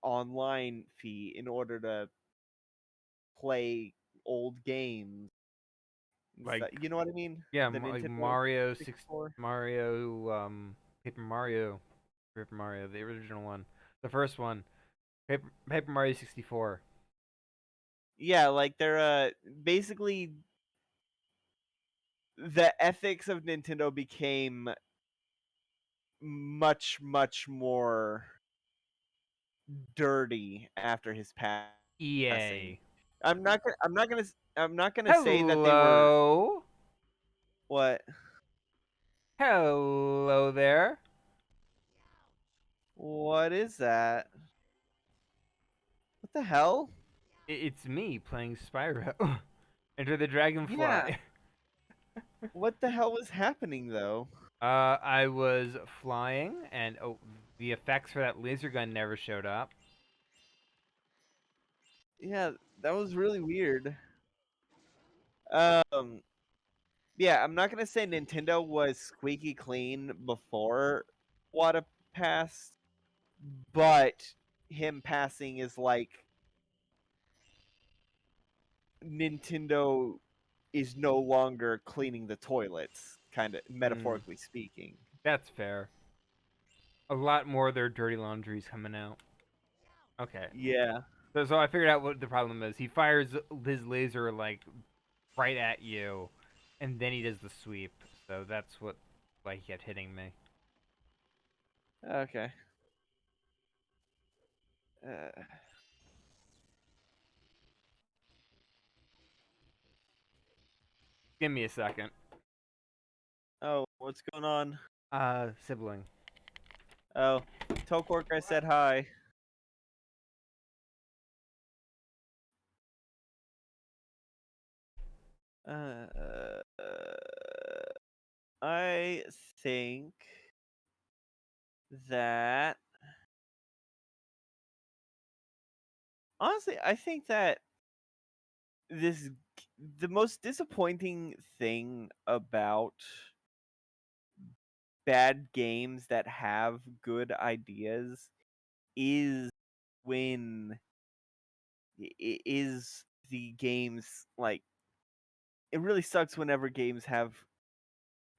online fee in order to play old games and Like, stuff. You know what I mean? yeah, The like Nintendo Mario 64. Mario, Paper Mario, the original one, the first one, Paper Mario 64. Yeah, like they're basically the ethics of Nintendo became much more dirty after his passing. EA. I'm not gonna say that they were Hello, what hello there. what is that? What the hell? It's me playing Spyro. Enter the Yeah, Dragonfly. what the hell was happening though? I was flying, and the effects for that laser gun never showed up. Yeah, that was really weird. Um, yeah, I'm not gonna say Nintendo was squeaky clean before Wada passed, but him passing is like Nintendo is no longer cleaning the toilets, kind of Hmm, metaphorically speaking. that's fair. A lot more of their dirty laundry's coming out. Okay. Yeah. So I figured out what the problem is. He fires his laser like right at you, and then he does the sweep. So that's what like kept hitting me. Okay. Uh, Give me a second. oh, what's going on? Sibling. Oh, tell Cork I said hi. Uh, I think that honestly, I think that this the most disappointing thing about bad games that have good ideas is when is the games like it really sucks whenever games have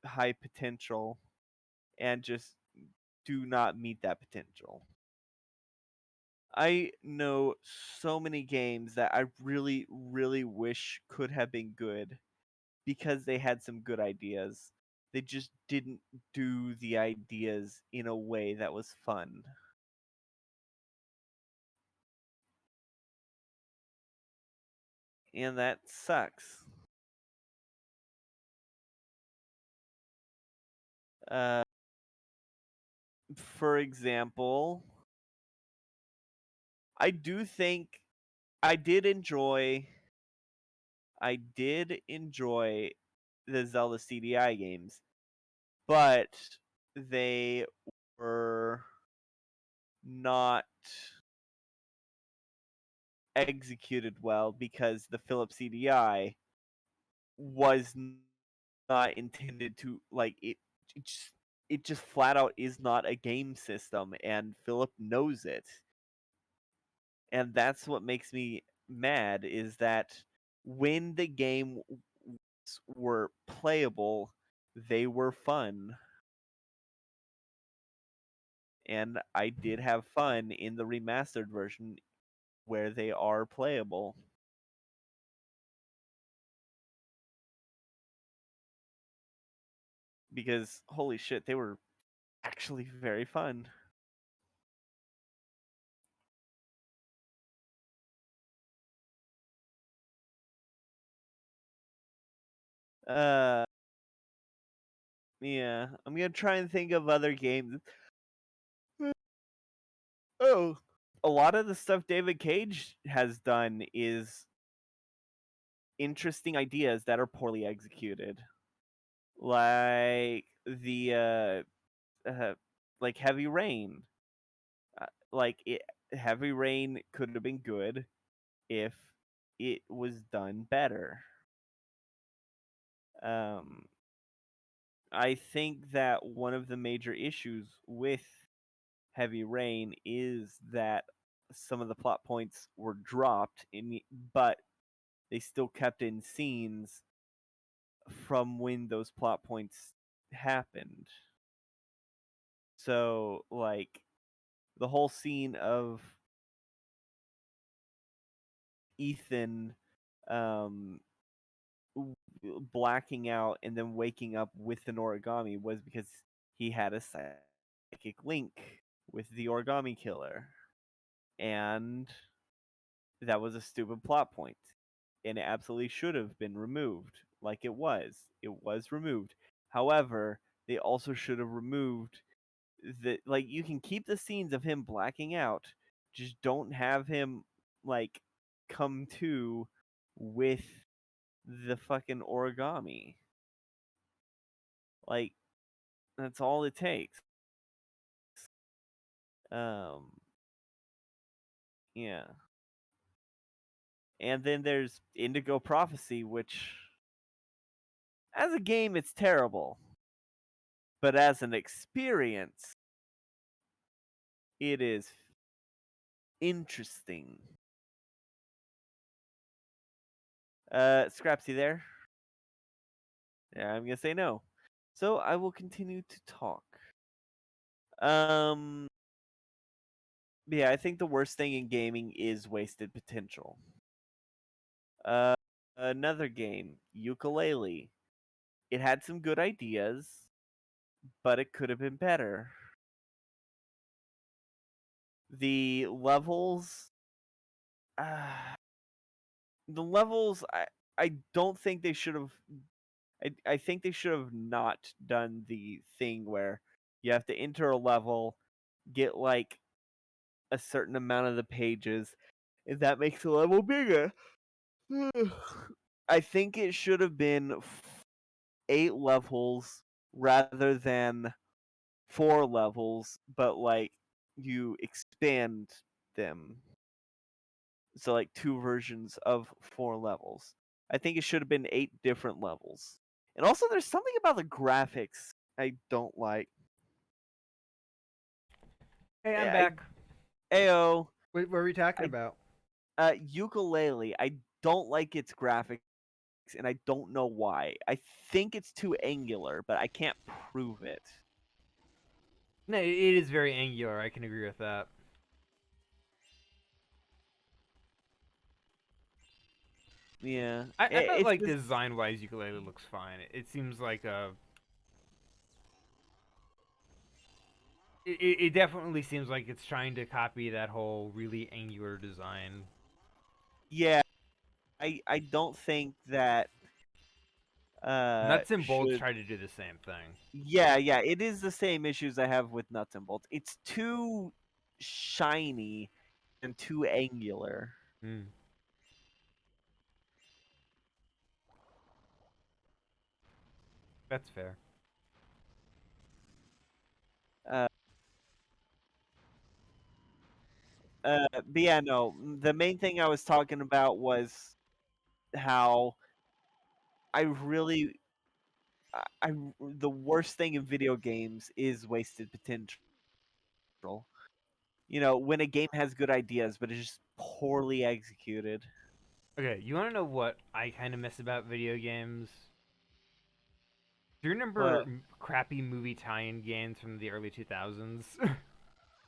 high potential and just do not meet that potential. I know so many games that I really wish could have been good because they had some good ideas. They just didn't do the ideas in a way that was fun. And that sucks. Uh, for example, I do think I did enjoy I did enjoy the Zelda CDI games, but they were not executed well because the Philips CDI was not intended to like it just it just flat out is not a game system and Philip knows it. And that's what makes me mad is that when the game were playable, they were fun. And I did have fun in the remastered version where they are playable because holy shit, they were actually very fun. Uh yeah, I'm going to try and think of other games. Oh, a lot of the stuff David Cage has done is interesting ideas that are poorly executed. Like the like Heavy Rain. Like Heavy Rain could have been good if it was done better. Um, I think that one of the major issues with Heavy Rain is that some of the plot points were dropped but they still kept in scenes from when those plot points happened. So, like, the whole scene of Ethan um, blacking out and then waking up with an origami was because he had a psychic link with the origami killer. And that was a stupid plot point. And it absolutely should have been removed, like it was. It was removed. However, they also should have removed like, you can keep the scenes of him blacking out, just don't have him like come to with the fucking origami. Like, that's all it takes. Um yeah. And then there's Indigo Prophecy, which as a game it's terrible. But as an experience, it is interesting. Scrapsy there? Yeah, I'm gonna say no. So I will continue to talk. Um, yeah, I think the worst thing in gaming is wasted potential. Uh, Another game, Ukulele. It had some good ideas, but it could have been better. The levels, uh, the levels, I don't think they should have. I think they should have not done the thing where you have to enter a level, get like a certain amount of the pages, and that makes the level bigger. I think it should have been 8 levels rather than 4 levels, but like you expand them. So like 2 versions of 4 levels. I think it should have been 8 different levels. And also there's something about the graphics I don't like. Hey, I'm I back. Ayo, What were we talking I about? Ukulele. I don't like its graphics and I don't know why. I think it's too angular, but I can't prove it. No, it is very angular. I can agree with that. Yeah. I thought It's like just design wise, ukulele looks fine. It seems like a. It definitely seems like it's trying to copy that whole really angular design. yeah, I don't think that Nuts and bolts should try to do the same thing. yeah, it is the same issues I have with nuts and bolts. It's too shiny and too angular. Mm, that's fair. Uh but yeah, no. The main thing I was talking about was how I really I the worst thing in video games is wasted potential. You know, when a game has good ideas but it's just poorly executed. Okay, you want to know what I kind of miss about video games? Do you remember But crappy movie tie-in games from the early 2000s?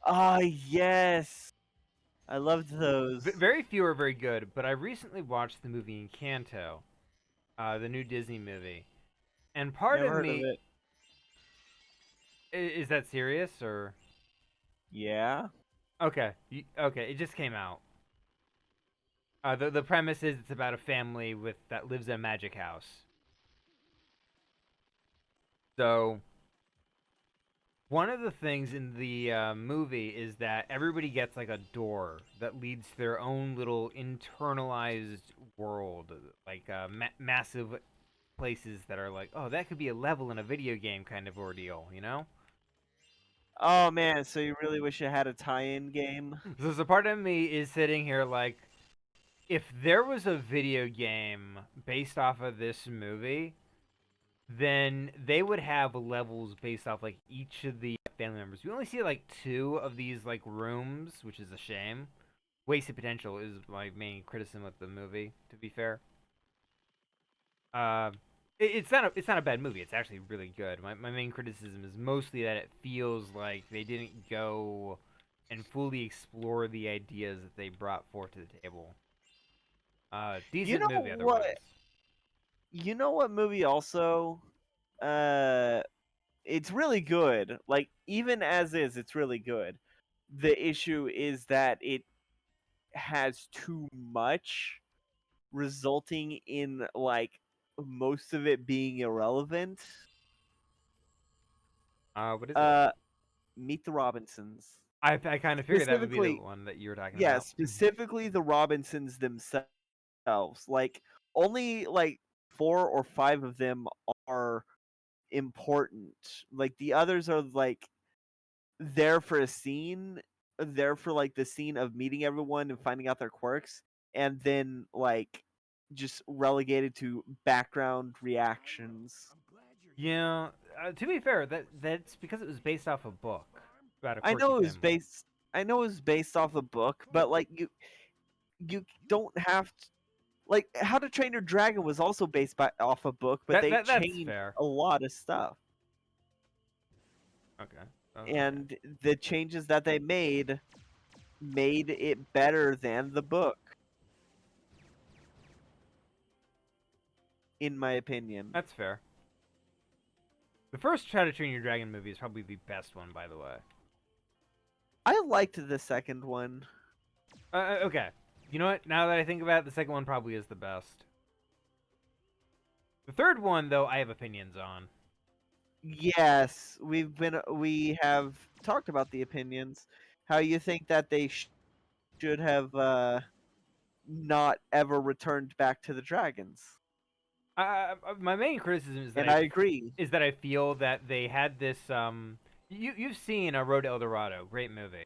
ah, yes, I loved those. Very few are very good, but I recently watched the movie Encanto, the new Disney movie, and part Never of heard of me it. is that serious or Yeah. okay? Okay, it just came out. The premise is it's about a family with that lives in a magic house. So one of the things in the movie is that everybody gets like a door that leads to their own little internalized world, like massive places that are like, oh, that could be a level in a video game kind of ordeal, you know? Oh man, so you really wish you had a tie-in game? So part of me is sitting here like, if there was a video game based off of this movie, then they would have levels based off like each of the family members. We only see like 2 of these like rooms, which is a shame. Wasted potential is my main criticism of the movie, to be fair. Uh, it's not a bad movie. It's actually really good. My main criticism is mostly that it feels like they didn't go and fully explore the ideas that they brought forth to the table. You Decent know movie what? otherwise. You know what movie also? Uh, it's really good. Like even as is, it's really good. The issue is that it has too much, resulting in like most of it being irrelevant. What is it? Uh, Meet the Robinsons. I kind of figured that would be the Specifically, one that you were talking yeah, about. specifically the Robinsons themselves. Like only like 4 or 5 of them are important. Like the others are like there for a scene, there for like the scene of meeting everyone and finding out their quirks, and then like just relegated to background reactions. Yeah, to be fair, that's because it was based off a book about a I quirky know it was family. based. I know it was based off a book, but like you don't have to, like How to Train Your Dragon was also based off a book, but they That's changed fair. a lot of stuff. Okay. Okay. And the changes that they made it better than the book, in my opinion. That's fair. The first How to Train Your Dragon movie is probably the best one, by the way. I liked the second one. Okay. You know what? Now that I think about it, the second one probably is the best. The third one, though, I have opinions on. Yes, we have talked about the opinions. How you think that they should have not ever returned back to the dragons. My main criticism And I agree. is that I feel that they had this. You've seen a Road to El Dorado, great movie.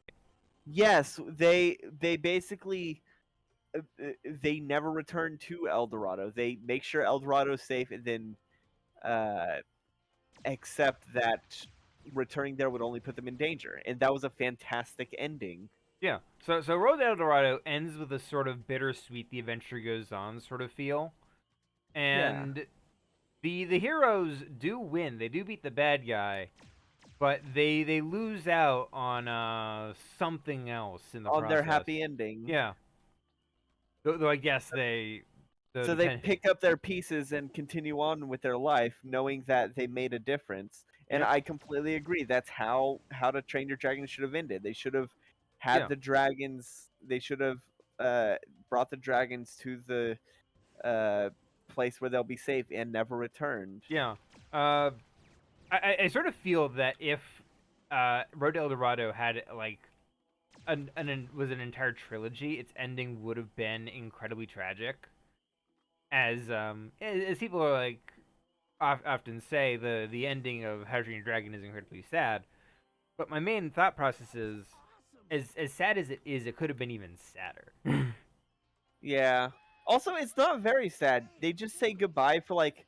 Yes, they basically they never return to El Dorado. They make sure El Dorado is safe and then uh accept that returning there would only put them in danger. And that was a fantastic ending. Yeah. So Road to El Dorado ends with a sort of bittersweet, the adventure goes on sort of feel, Yeah. and the heroes do win. They do beat the bad guy, but they lose out on something else in the On their process. happy ending. Yeah. Though I guess the So they depend. pick up their pieces and continue on with their life, knowing that they made a difference. And Yep. I completely agree. That's How to Train Your Dragon should have ended. They should have had Yeah. the dragons. They should have uh, brought the dragons to the uh, place where they'll be safe and never returned. Yeah. Uh, I sort of feel that if Road to El Dorado had like was an entire trilogy, its ending would have been incredibly tragic. As people are like often say, the ending of How to Train Your Dragon is incredibly sad. But my main thought process is, as sad as it is, it could have been even sadder. Yeah. Also, it's not very sad. They just say goodbye for like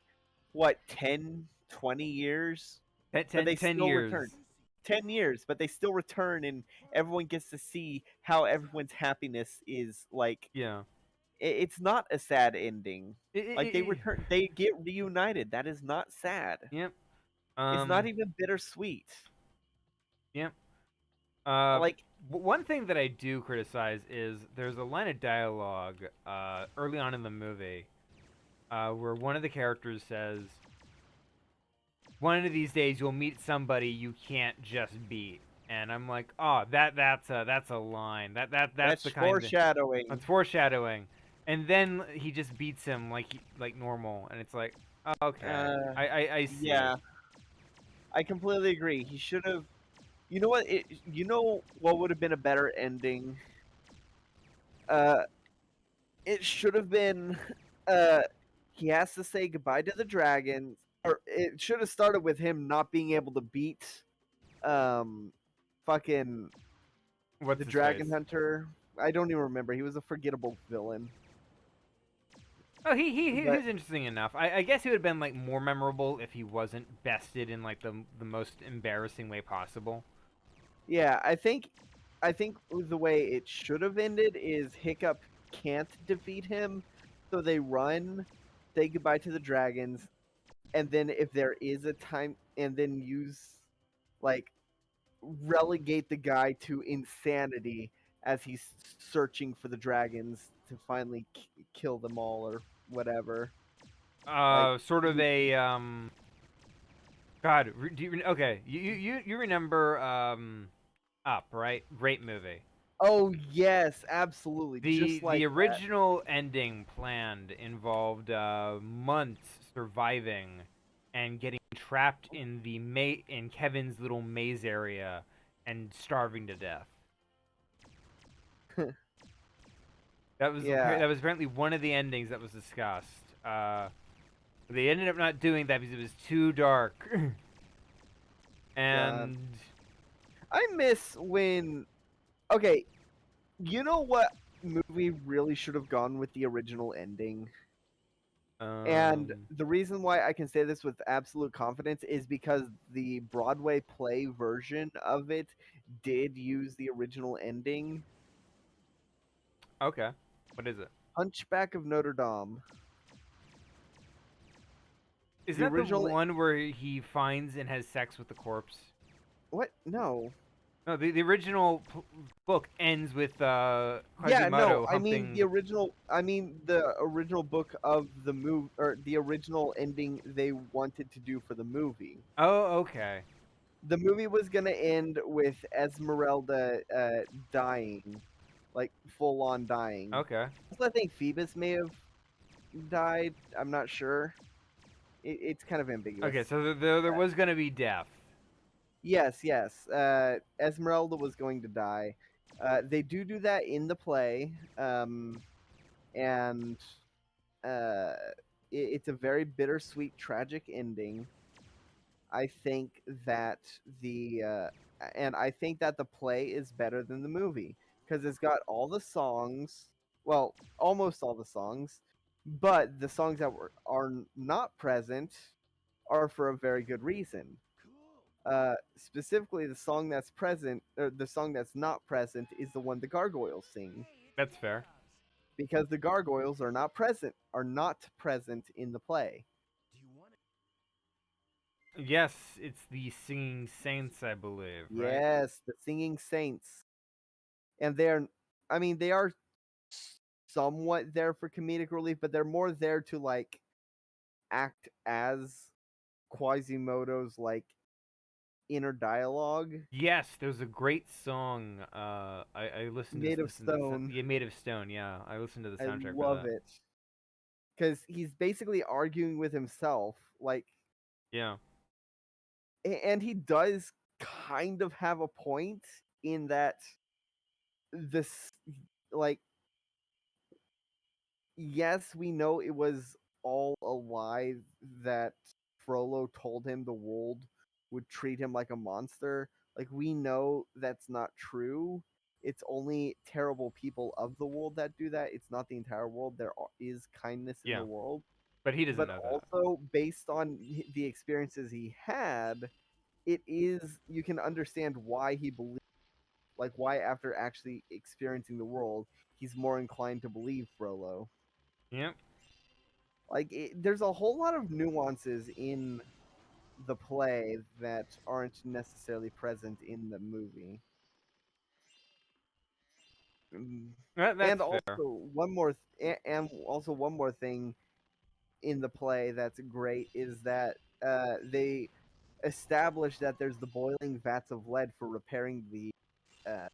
what 10, 20 years, but they 10 still years. return. 10 years, but they still return, and everyone gets to see how everyone's happiness is like. Yeah. It's not a sad ending. It, it, Like they it, return, they get reunited. That is not sad. yep. It's Um. not even bittersweet. Yep. Uh. Like One thing that I do criticize is there's a line of dialogue early on in the movie where one of the characters says, "One of these days you'll meet somebody you can't just beat," and I'm like, "Oh, that's a line. That's that's the kind of foreshadowing. that's foreshadowing." And then he just beats him like normal, and it's like, okay, Uh, I see. yeah, I completely agree. He should have. You know what? You know what would have been a better ending? Uh, it should have been. Uh, he has to say goodbye to the dragons, or it should have started with him not being able to beat, um, What's the his face? dragon hunter. I don't even remember. He was a forgettable villain. Oh, he But was interesting enough. I guess he would have been like more memorable if he wasn't bested in like the most embarrassing way possible. yeah, I think the way it should have ended is Hiccup can't defeat him, so they run, say goodbye to the dragons, and then if there is a time, and then use like relegate the guy to insanity as he's searching for the dragons to finally kill them all or whatever. Like Sort of he- a God. Do you okay? You remember Up, right? Great movie. oh yes, absolutely, The just the like that. original ending planned involved months surviving and getting trapped in in Kevin's little maze area and starving to death. Yeah, That was apparently one of the endings that was discussed. They ended up not doing that because it was too dark. God, And I miss when. Okay, you know what movie really should have gone with the original ending? And um the reason why I can say this with absolute confidence is because the Broadway play version of it did use the original ending. okay. What is it? Hunchback of Notre Dame. Isn't The that the original. one where he finds and has sex with the corpse? What? No. No, the original book ends with Yeah, no. Quasimodo I mean humping the the. original. I mean the original book of the movie, or the original ending they wanted to do for the movie. Oh, okay. The movie was gonna end with Esmeralda dying, like full on dying. Okay. Also, I think Phoebus may have died. I'm not sure. It's kind of ambiguous. Okay, so there was gonna be death. Yes, yes. Esmeralda was going to die. They do that in the play, and uh, it's a very bittersweet, tragic ending. I think that and I think that the play is better than the movie because it's got all the songs, well, almost all the songs, but the songs that are not present are for a very good reason. Specifically, the song that's present, or the song that's not present, is the one the gargoyles sing That's fair. because the gargoyles are not present in the play. Yes, it's the Singing Saints, I believe, right? Yes, the singing saints, and they're, I mean, they are somewhat there for comedic relief, but they're more there to like act as Quasimodo's like inner dialogue Yes, there's a great song. I made of listened to stone. yeah, Made of Stone. Yeah, I listened to the I soundtrack for love that. it because he's basically arguing with himself, like, Yeah. and he does kind of have a point in that this, like, yes, we know it was all a lie that Frollo told him the world would treat him like a monster. Like, we know that's not true. It's only terrible people of the world that do that. It's not the entire world. There is kindness in the Yeah. world. But he doesn't But know that. also, based on the experiences he had, it is, you can understand why he believes, like, why after actually experiencing the world, he's more inclined to believe Frollo. Yep. Like there's a whole lot of nuances in the play that aren't necessarily present in the movie. Mm. And That's fair. also one more and also one more thing in the play that's great is that they establish that there's the boiling vats of lead uh,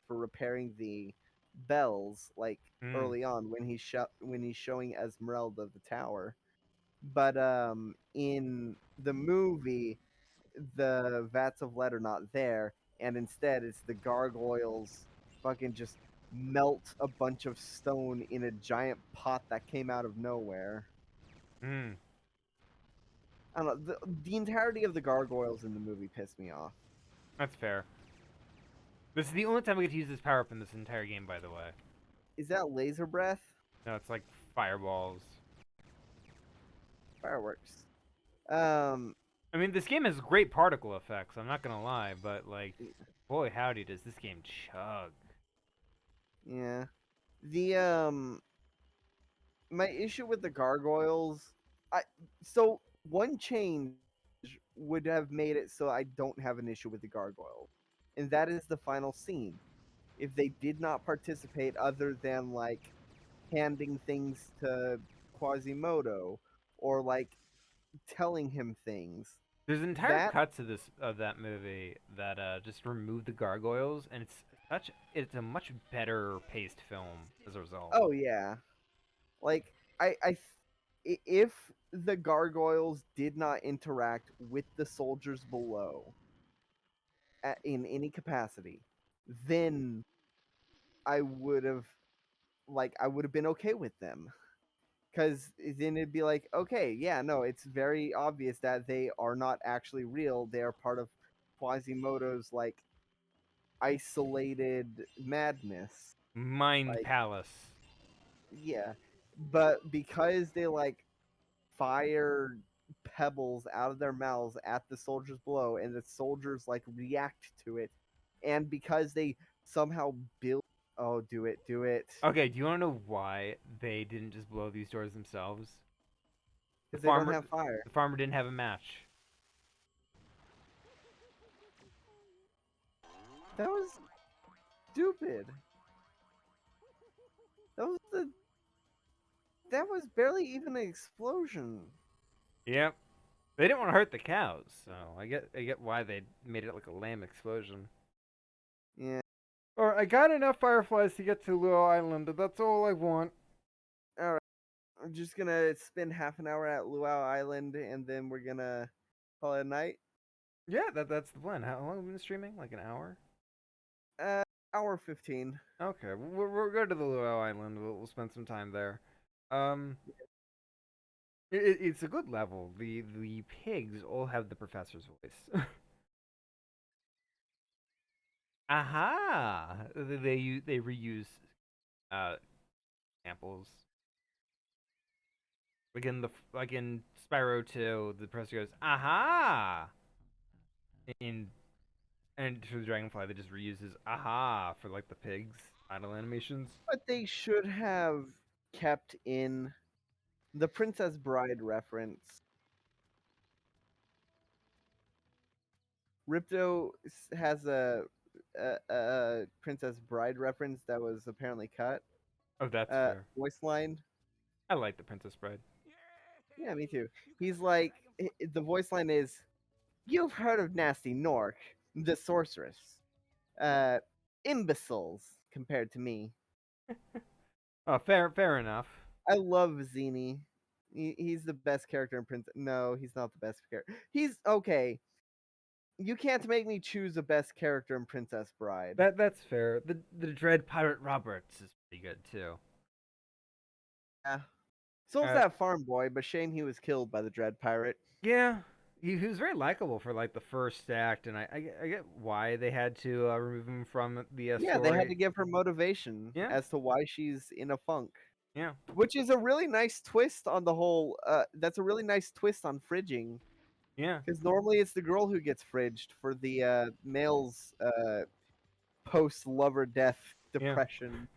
for repairing the bells, like Mm. early on when when he's showing Esmeralda the tower. But in the movie, the vats of lead are not there, and instead it's the gargoyles fucking just melt a bunch of stone in a giant pot that came out of nowhere. Mm. I don't know. The entirety of the gargoyles in the movie pissed me off. That's fair. This is the only time we get to use this power up in this entire game, by the way. Is that laser breath? No, it's like fireballs. Fireworks. Um, I mean, this game has great particle effects. I'm not gonna lie, but like, boy howdy, does this game chug. yeah. The my issue with the gargoyles, I so one change would have made it so I don't have an issue with the gargoyle, and that is the final scene. If they did not participate other than like handing things to Quasimodo or like telling him things, There's entire that cuts of that movie that just remove the gargoyles, and it's a much better paced film as a result. oh yeah, like if the gargoyles did not interact with the soldiers below in any capacity, then I would have I would have been okay with them. Because then it'd be like, okay, yeah, no, it's very obvious that they are not actually real. They are part of Quasimodo's like isolated madness. Mind Like, Palace. yeah, but because they like fire pebbles out of their mouths at the soldiers below, and the soldiers like react to it, and because they somehow build, oh, do it, Okay, do you want to know why they didn't just blow these doors themselves? The because they don't farmer, have fire. the farmer didn't have a match. That was stupid. That was the that was barely even an explosion. Yep. They didn't want to hurt the cows, so I get why they made it like a lame explosion. Yeah. Or I got enough fireflies to get to Luau Island, and that's all I want. All right. I'm just gonna spend half an hour at Luau Island, and then we're gonna call it a night. Yeah, that's the plan. How long have we been streaming? Like an hour? Uh, hour 15. Okay, we'll go to the Luau Island. We'll spend some time there. Um, it's a good level. The pigs all have the professor's voice. Aha! They reuse uh samples. Like in Spyro 2, the professor goes, "Aha!" In and for the Dragonfly, they just reuses "Aha" for like the pigs idle animations. But they should have kept in the Princess Bride reference. Ripto has a Princess Bride reference that was apparently cut. Oh, that's fair. Voice line. I like the Princess Bride. Yeah, me too. He's like the voice line is, "You've heard of Nasty Nork, the sorceress. Uh, imbeciles compared to me." Oh, fair enough. I love Zini. He's the best character in Prince. No, he's not the best character. He's okay. You can't make me choose a best character in Princess Bride. That's fair. The Dread Pirate Roberts is pretty good too. Yeah. So's Uh, that farm boy, but shame he was killed by the Dread Pirate. yeah, he was very likable for like the first act, and I get why they had to remove him from the Yeah, they had to story. give her motivation Yeah, as to why she's in a funk. yeah, Which is a really nice twist on the whole. That's a really nice twist on fridging, yeah, because normally it's the girl who gets fridged for the male's post lover death yeah. depression.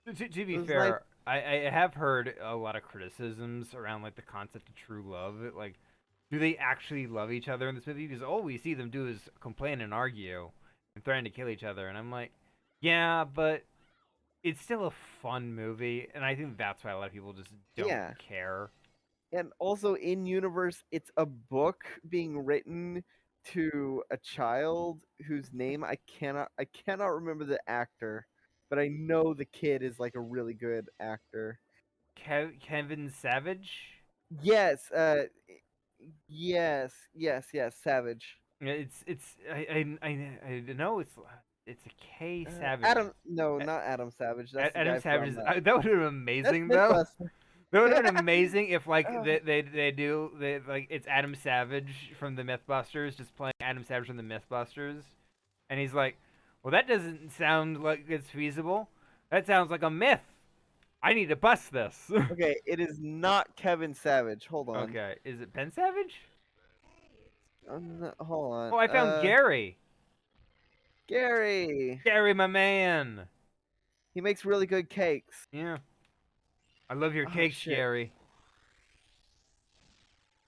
To It be was nice. fair, I have heard a lot of criticisms around like the concept of true love. Like, do they actually love each other in this movie? Because all we see them do is complain and argue and threaten to kill each other. And I'm like, yeah, but it's still a fun movie, and I think that's why a lot of people just don't Yeah, care. and also in universe, it's a book being written to a child whose name I cannot remember the actor, but I know the kid is like a really good actor. Kevin Savage. Yes, yes, Savage. I know it's a K Savage. Adam, no, not Adam Savage. That's the Adam guy Savage from. is that would have been That's amazing though. Mythbusters. That would have been amazing if like Oh, they like it's Adam Savage from the MythBusters just playing Adam Savage from the MythBusters, and he's like, well that doesn't sound like it's feasible. That sounds like a myth. I need to bust this. Okay, it is not Kevin Savage. Hold on. Okay, is it Ben Savage? Hold on. Oh, I found Gary. Gary. Gary, my man. He makes really good cakes. Yeah. I love your Oh cakes, shit. Gary.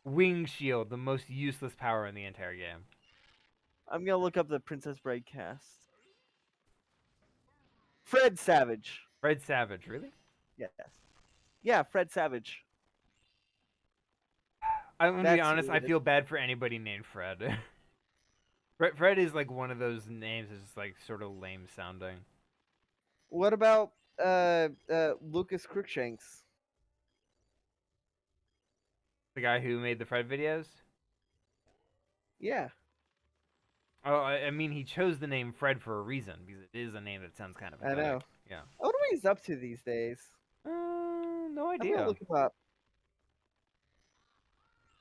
Wing Shield, the most useless power in the entire game. I'm gonna look up the Princess Bride cast. Fred Savage. Fred Savage, really? Yes. Yeah, Fred Savage. I'm gonna be That's honest, who I it is. feel bad for anybody named Fred. Fred is like one of those names that's just like sort of lame sounding. What about Lucas Crookshanks? The guy who made the Fred videos? Yeah, Oh, I mean, he chose the name Fred for a reason because it is a name that sounds kind of I know. pathetic. Yeah. I wonder what he's up to these days. No I'm gonna idea. look him up.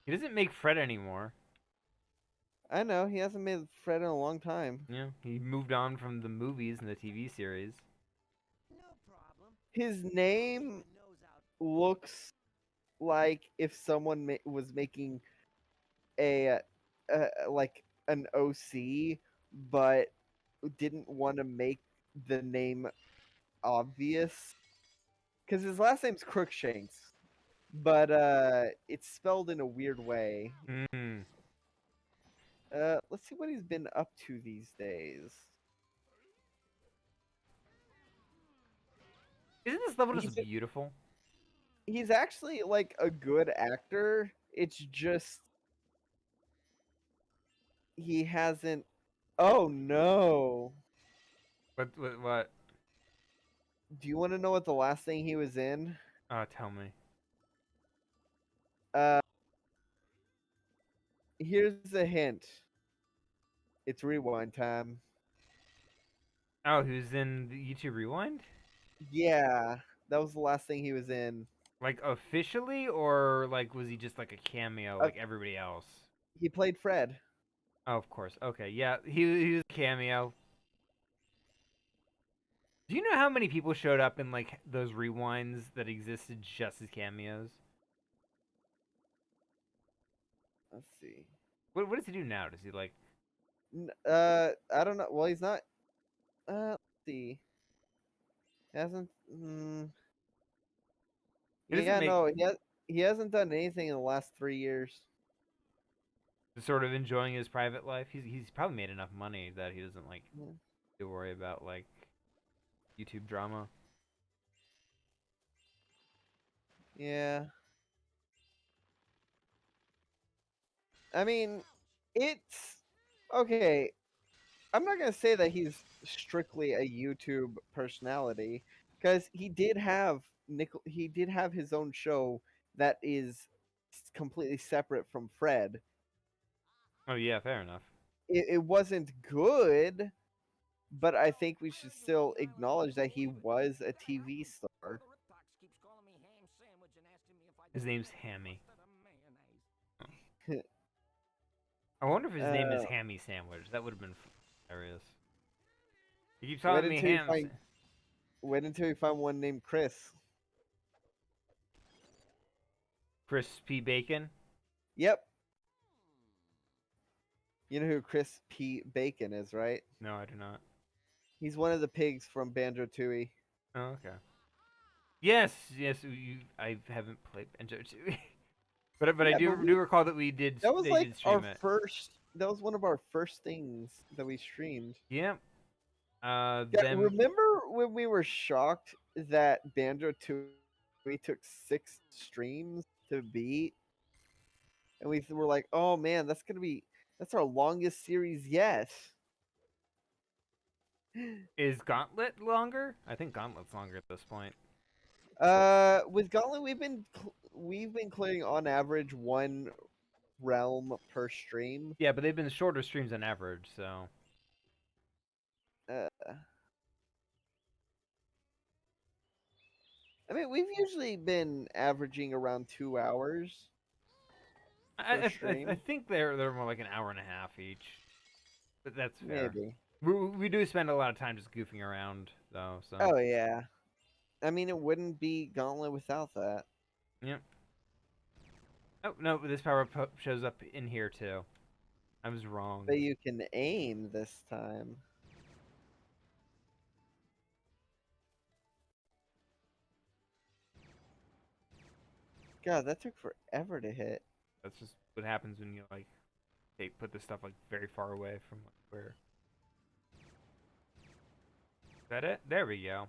He doesn't make Fred anymore. I know he hasn't made Fred in a long time. Yeah, he moved on from the movies and the TV series. No problem. His name Nose out. looks like if someone was making a like an OC, but didn't want to make the name obvious because his last name's Crookshanks, but it's spelled in a weird way. Mm. Let's see what he's been up to these days. Isn't this level just He's beautiful? he's actually like a good actor. It's just he hasn't. Oh no! What? Do you want to know what the last thing he was in? Tell me. Uh, Here's a hint. It's rewind time. Oh, who's in the YouTube Rewind? Yeah, that was the last thing he was in. Like officially, or like was he just like a cameo Uh, like everybody else? he played Fred. Oh, of course. Okay, yeah, he was a cameo. Do you know how many people showed up in like those rewinds that existed just as cameos? Let's see. What does he do now? Does he like? I don't know. Well, he's not. Let's see. Hasn't. He doesn't Yeah, make no, he hasn't done anything in the last 3 years. sort of enjoying his private life. He's probably made enough money that he doesn't like Yeah. to worry about like YouTube drama. Yeah. I mean, it's okay. I'm not gonna say that he's strictly a YouTube personality because he did have his own show that is completely separate from Fred. Oh yeah, fair enough. It wasn't good, but I think we should still acknowledge that he was a TV star. His name's Hammy. I wonder if his name is uh, Hammy Sandwich. That would have been hilarious. He keeps wait calling me until you Ham. find wait until you find one named Chris. Crispy Bacon. Yep. You know who Chris P. Bacon is, right? No, I do not. He's one of the pigs from Banjo Tooie. Oh, okay. Yes, yes. I haven't played Banjo Tooie, but I Yeah, do but do recall that we did. that was They like did our stream it. first. That was one of our first things that we streamed. Yeah. Yeah, Them. remember when we were shocked that Banjo Tooie took 6 streams to beat, and we were like, "Oh man, that's our longest series yet." Is Gauntlet longer? I think Gauntlet's longer at this point. With Gauntlet, we've been clearing on average one realm per stream. Yeah, but they've been shorter streams on average, so. Uh, I mean, we've usually been averaging around 2 hours per I stream. think they're more like an hour and a half each. But that's fair. Maybe. We do spend a lot of time just goofing around though, so. Oh yeah. I mean, it wouldn't be Gauntlet without that. Yep. Oh no, this power shows up in here too. I was wrong. But you can aim this time. God, that took forever to hit. That's just what happens when you like put this stuff like very far away from like where. Is that it? There we go.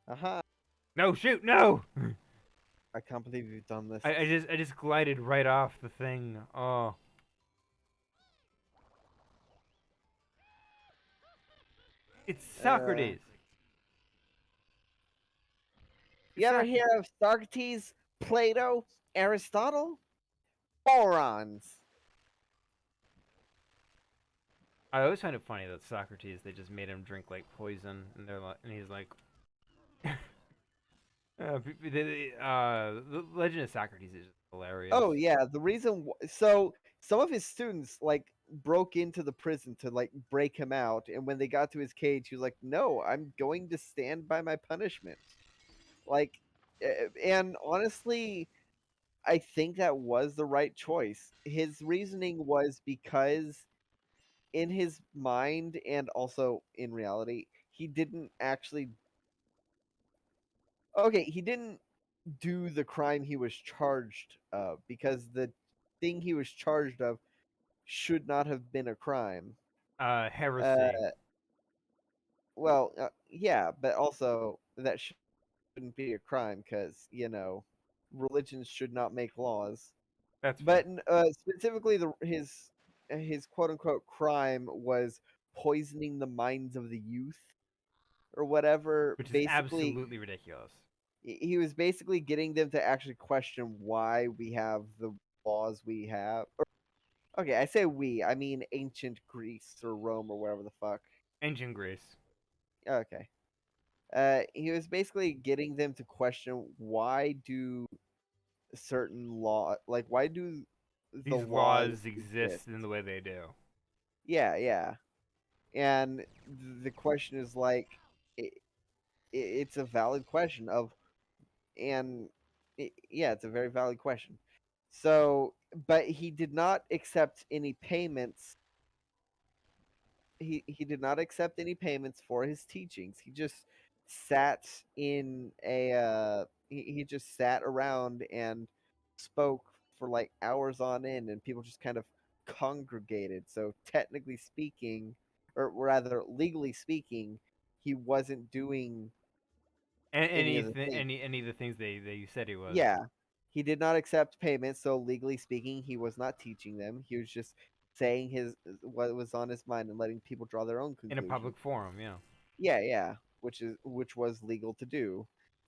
Aha! No, shoot, no! I can't believe you've done this. I just glided right off the thing. Oh. It's Socrates. You ever hear of Socrates, Plato, Aristotle? Morons. I always find it funny that Socrates, they just made him drink like poison, and they're like, and he's like, the Legend of Socrates is just hilarious. Oh yeah, the reason so some of his students like broke into the prison to like break him out, and when they got to his cage, he was like, "No, I'm going to stand by my punishment." Like, and honestly, I think that was the right choice. His reasoning was because in his mind and also in reality, he didn't actually okay, he didn't do the crime he was charged of because the thing he was charged of should not have been a crime. Heresy. Uh, well, yeah, but also that shouldn't be a crime because religions should not make laws. That's fair. But specifically, his quote unquote crime was poisoning the minds of the youth or whatever. Which is Basically, absolutely ridiculous. he was basically getting them to actually question why we have the laws we have. Okay, I say we, I mean ancient Greece or Rome or wherever the fuck. Ancient Greece. Okay. He was basically getting them to question why do certain why do the These laws laws exist? exist in the way they do. Yeah, yeah. And the question is like, it's a valid question of, and yeah, it's a very valid question. So, but he did not accept any payments. He did not accept any payments for his teachings. He just sat in a he just sat around and spoke for like hours on end, and people just kind of congregated. So technically speaking, or rather legally speaking, he wasn't doing any of the things. Any of the things they you said he was. Yeah, he did not accept payments, so legally speaking, he was not teaching them. He was just saying his what was on his mind and letting people draw their own In a conclusions. public forum, yeah. Yeah, yeah, which was legal to do.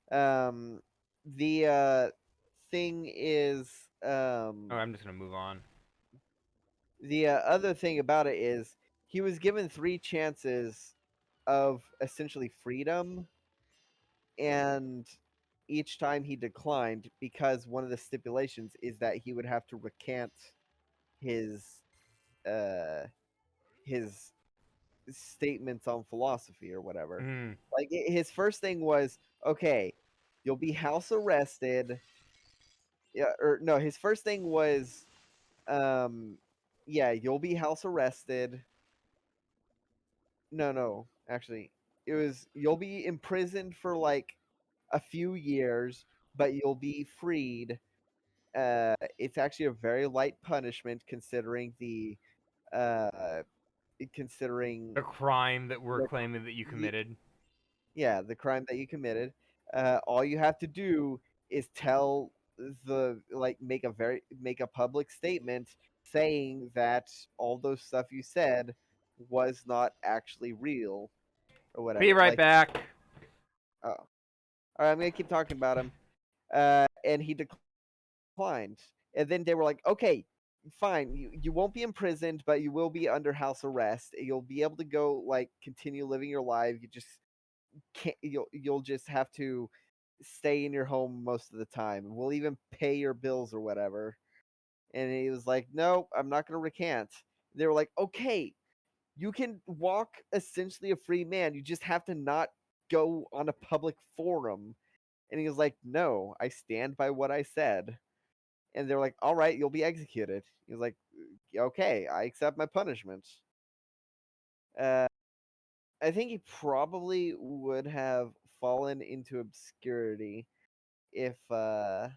Um, the thing is, Oh, I'm just gonna move on. the other thing about it is he was given 3 chances of essentially freedom, and each time he declined because one of the stipulations is that he would have to recant his uh his statements on philosophy or whatever. Mm. Like his first thing was, okay, you'll be house arrested. Yeah, or no, his first thing was, um, yeah, you'll be house arrested. No, no, actually, it was you'll be imprisoned for like a few years, but you'll be freed. It's actually a very light punishment uh, considering The crime that we're the claiming that you y- committed. yeah, the crime that you committed. All you have to do is tell make a public statement saying that all those stuff you said was not actually real or Be whatever. right Like, back. oh, all right, I'm gonna keep talking about him. And he declined. And then they were like, okay, fine, you won't be imprisoned, but you will be under house arrest. You'll be able to go like continue living your life. You just can't. You'll just have to stay in your home most of the time. We'll even pay your bills or whatever. And he was like, no, I'm not going to recant. They were like, okay, you can walk essentially a free man. You just have to not go on a public forum. And he was like, no, I stand by what I said. And they're like, all right, you'll be executed. He was like, okay, I accept my punishment. Uh, I think he probably would have fallen into obscurity if uh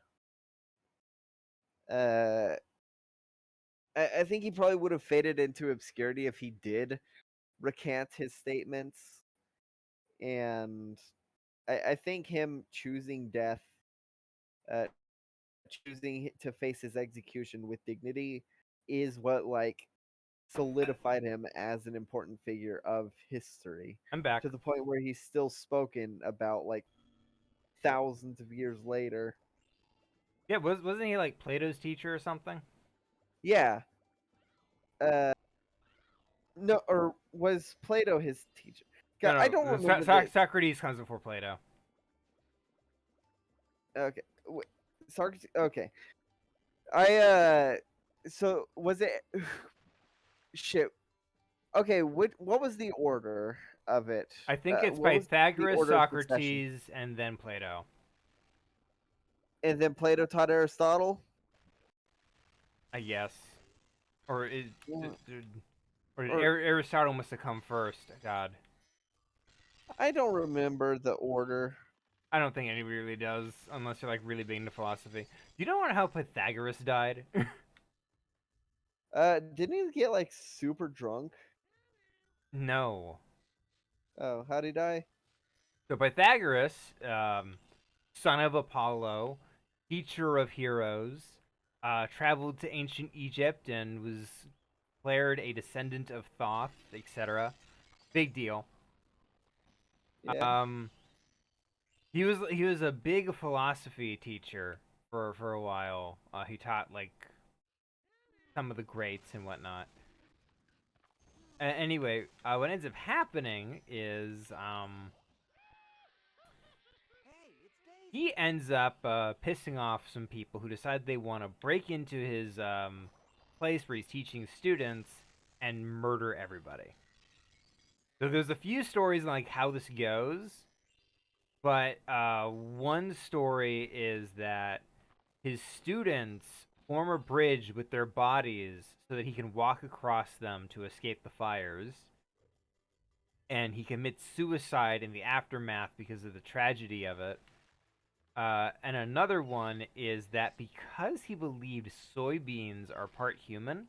I think he probably would have faded into obscurity if he did recant his statements. And I think him choosing death, uh, choosing to face his execution with dignity, is what like solidified him as an important figure of history I'm back. to the point where he's still spoken about like thousands of years later. Yeah, wasn't he like Plato's teacher or something? Yeah. Uh, no, or was Plato his teacher? No, God, I don't no. remember the. Socrates comes before Plato. Okay, Socrates. Okay, I So was it? Shit. Okay, what was the order of it? I think it's What was the Pythagoras, order of succession? Socrates, and then Plato. And then Plato taught Aristotle. I guess, or Yeah. or Or Aristotle must have come first. God, I don't remember the order. I don't think anybody really does, unless you're like really big into philosophy. Do you know how Pythagoras died? Didn't he get like super drunk? No. Oh, how'd he die? So Pythagoras, son of Apollo, teacher of heroes, traveled to ancient Egypt and was declared a descendant of Thoth, etc. Big deal. Yeah. Um, he was a big philosophy teacher for a while. He taught like some of the greats and whatnot. Anyway, what ends up happening is he ends up pissing off some people who decide they want to break into his place where he's teaching students and murder everybody. So there's a few stories on like how this goes, but one story is that his students form a bridge with their bodies so that he can walk across them to escape the fires. And he commits suicide in the aftermath because of the tragedy of it. And another one is that because he believed soybeans are part human,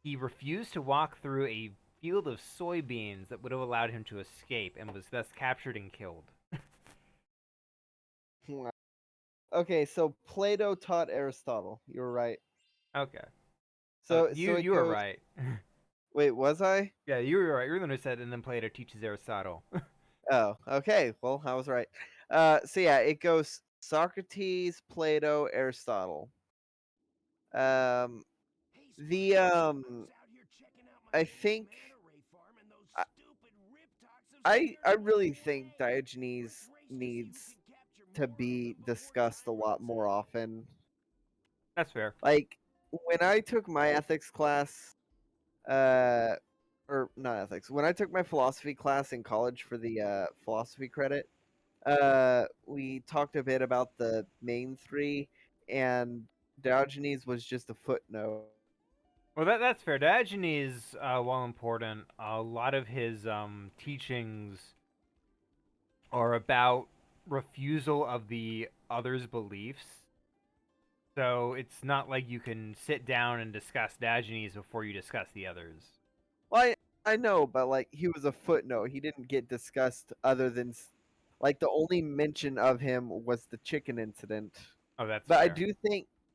he refused to walk through a field of soybeans that would have allowed him to escape and was thus captured and killed. Okay, so Plato taught Aristotle. You were right. Okay. So it You were goes. right. Wait, was I? Yeah, you were right. You're the one who said, and then Plato teaches Aristotle. Oh, okay. Well, I was right. So yeah, it goes Socrates, Plato, Aristotle. Um, Hey, the Spyro, I was out here checking out my I dad's think manta ray farm, and those I stupid riptocs have I scared me really think away. Let's Diogenes race to see who needs can capture to more of be them before discussed a time lot runs more out. often. That's fair. Like when I took my ethics class, uh, or not ethics, when I took my philosophy class in college for the philosophy credit, we talked a bit about the main three, and Diogenes was just a footnote. Well, that's fair. Diogenes, while important, a lot of his teachings are about refusal of the other's beliefs. So it's not like you can sit down and discuss Diogenes before you discuss the others. Well, I know, but like he was a footnote. He didn't get discussed other than like the only mention of him was the chicken incident. Oh, that's But fair.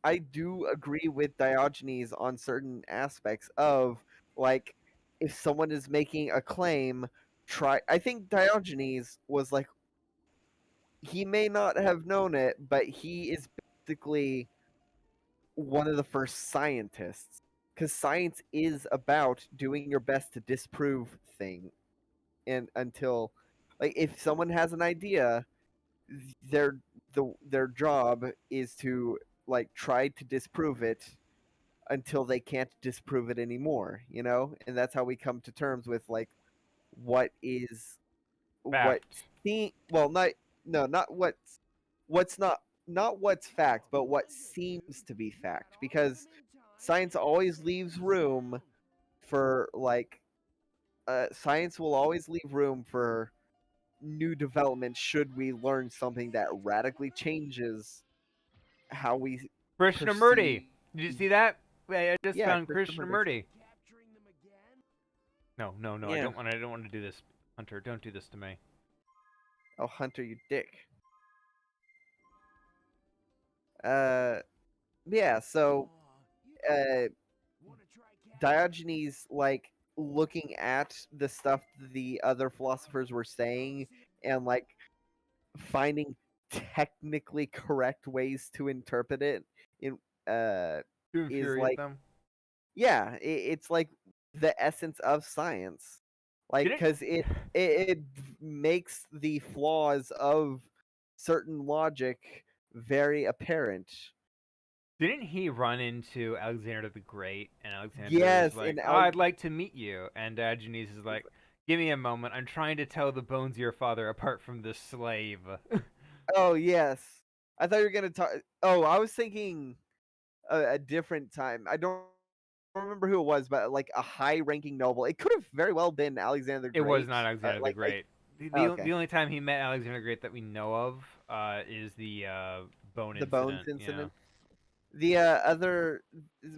I do agree with Diogenes on certain aspects of like if someone is making a claim, try. I think Diogenes was like he may not have known it, but he is basically one of the first scientists because science is about doing your best to disprove thing and until like if someone has an idea their their job is to like try to disprove it until they can't disprove it anymore, and that's how we come to terms with like what is what Fact. well, not no, not what's not what's fact, but what seems to be fact, because science always leaves room for science will always leave room for new development should we learn something that radically changes how we Krishnamurti. perceive. Did you see that? I just Yeah, found Christopher. Krishnamurti. Capturing them again? No, no, no. I Yeah. don't want. I don't want to do this, Hunter. Don't do this to me. Oh, Hunter, you dick. Uh, yeah. So, uh, Wanna try capturing Diogenes looking at the stuff the other philosophers were saying and finding technically correct ways to interpret it in To is infuriate them. yeah, it's like the essence of science, Didn't because it makes the flaws of certain logic very apparent. didn't he run into Alexander the Great, and Alexander is Yes, like, in "Oh, I'd like to meet you," and Diogenes is like, "Give me a moment. I'm trying to tell the bones of your father apart from this slave." oh yes, I thought you were gonna talk. Oh, I was thinking a different time. I don't remember who it was, but a high-ranking noble. It could have very well been Alexander the It was Great. not Alexander the Great. Oh, okay, The only time he met Alexander the Great that we know of is the bone the Bones incident. Yeah. incident. The other,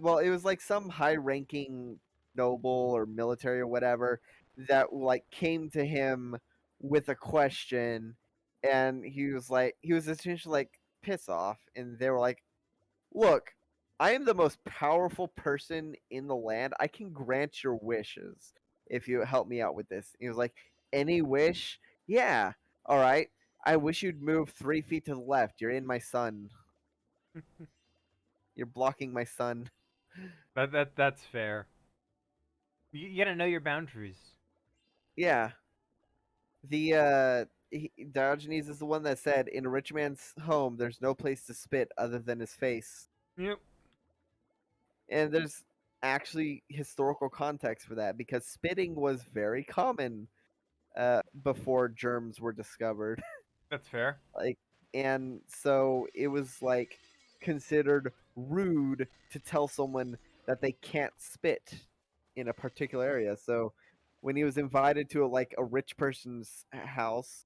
well, it was like some high-ranking noble or military or whatever that came to him with a question, and he was essentially like, piss off, and they were like, look, I am the most powerful person in the land. I can grant your wishes if you help me out with this. He was like, any wish? Yeah. All right. I wish you'd move 3 feet to the left. You're in my sun. You're blocking my sun. That's fair. You gotta know your boundaries. Yeah. Diogenes is the one that said, in a rich man's home, there's no place to spit other than his face. Yep. And there's actually historical context for that because spitting was very common before germs were discovered. That's fair. like, and so it was considered rude to tell someone that they can't spit in a particular area. So when he was invited to a rich person's house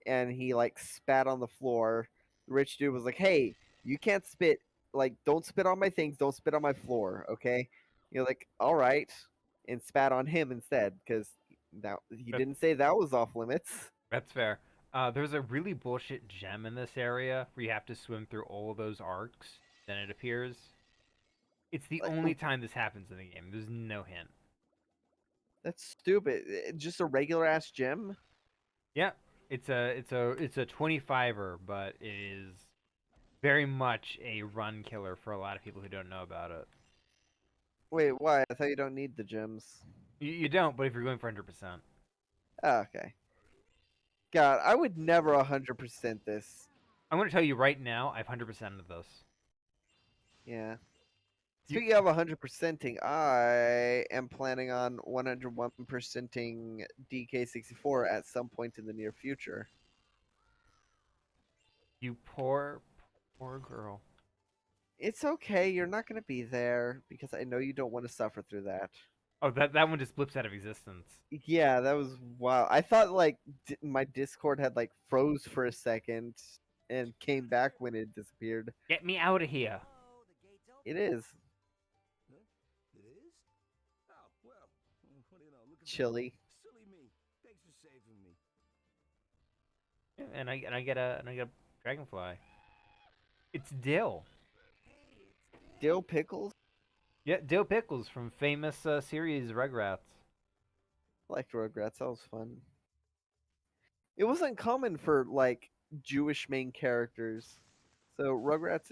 and he spat on the floor, the rich dude was like, "Hey, you can't spit. Don't spit on my things. Don't spit on my floor. Okay?" You're like, "All right," and spat on him instead because now he That didn't say that was off limits. that's fair. There's a really bullshit gem in this area where you have to swim through all of those arcs. Then it appears. It's the Like, only time this happens in the game. There's no hint. that's stupid. Just a regular ass gym. Yeah, it's a 25er, but it is very much a run killer for a lot of people who don't know about it. Wait, why? I thought you don't need the gyms. You don't, but if you're going for 100%. Oh, okay. God, I would never 100% this. I'm going to tell you right now, I have 100% of this. Yeah. You Speaking of 100%ing, I am planning on 101%ing DK64 at some point in the near future. you poor poor girl. It's okay, you're not going to be there because I know you don't want to suffer through that. Oh, that one just blips out of existence. Yeah, that was wild. I thought my Discord had froze for a second and came back when it disappeared. Get me out of here. Hello, the gate's open. It is Huh? It is? Oh, well, what do you know? Look at chilly. that. Silly me. Thanks for saving me. Yeah, and I get a dragonfly. It's Dill. Dill pickles? Yeah, Dill Pickles from famous series Rugrats. I liked Rugrats. That was fun. It wasn't common for Jewish main characters, so Rugrats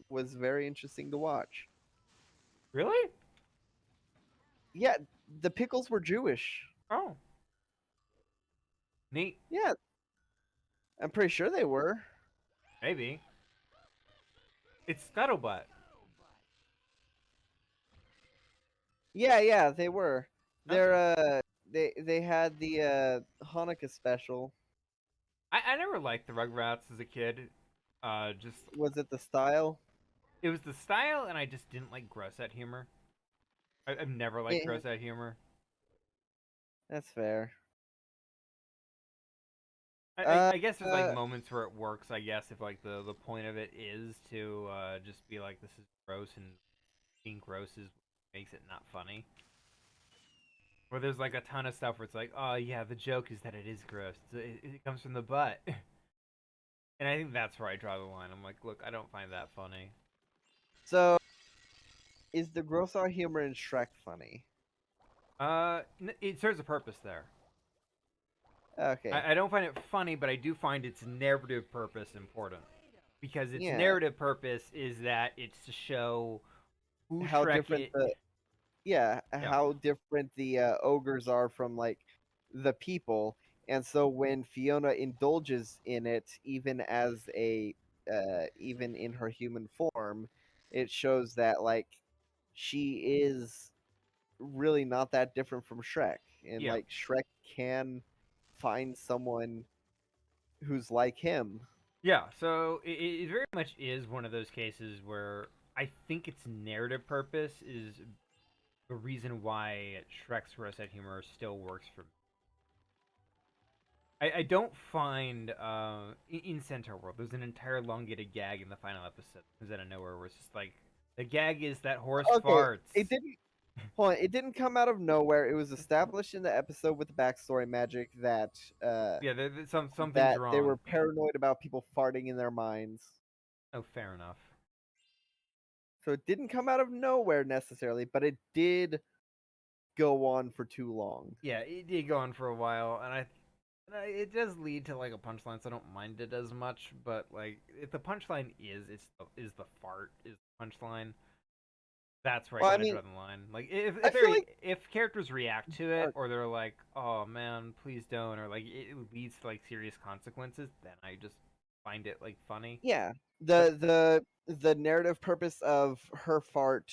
was very interesting to watch. Really? Yeah, the pickles were Jewish. Oh, neat. Yeah, I'm pretty sure they were. Maybe. It's Scuttlebutt. Yeah, they were. Okay. They had the Hanukkah special. I never liked the Rugrats as a kid. Just Was it the style? it was the style, and I just didn't like gross out humor. I've never liked Yeah, gross out humor. that's fair. I guess there's like Uh, moments where it works. I guess if like the point of it is to just be like this is gross and being gross is makes it not funny. Where there's like a ton of stuff where it's like, oh yeah, the joke is that it is gross. It comes from the butt, and I think that's where I draw the line. I'm like, look, I don't find that funny. so is the gross out humor in Shrek funny? It serves a purpose there. Okay. I don't find it funny, but I do find its narrative purpose important because its Yeah. narrative purpose is that it's to show who How Shrek different is. the yeah, Yeah, how different the ogres are from like the people. And so when Fiona indulges in it, even as a even in her human form, it shows that like she is really not that different from Shrek. And yeah. like Shrek can find someone who's like him. Yeah, so it very much is one of those cases where I think its narrative purpose is the reason why Shrek's roasted humor still works for me. I don't find in Centaur World there's an entire elongated gag in the final episode. It comes out of nowhere where it's just like the gag is that horse Okay, farts. it didn't hold on, it didn't come out of nowhere. It was established in the episode with the backstory magic that Yeah, something's that they wrong. were paranoid about people farting in their minds. Oh, fair enough. So it didn't come out of nowhere necessarily, but it did go on for too long. Yeah, it did go on for a while, and it does lead to like a punchline, so I don't mind it as much. But like, if the punchline is the fart is the punchline, that's where I Well, I kind of mean, draw the line. Like, if I if feel they like if characters react to it, fart- or they're like, "Oh man, please don't," or like it leads to like serious consequences, then I just find it like funny. yeah, But the narrative purpose of her fart,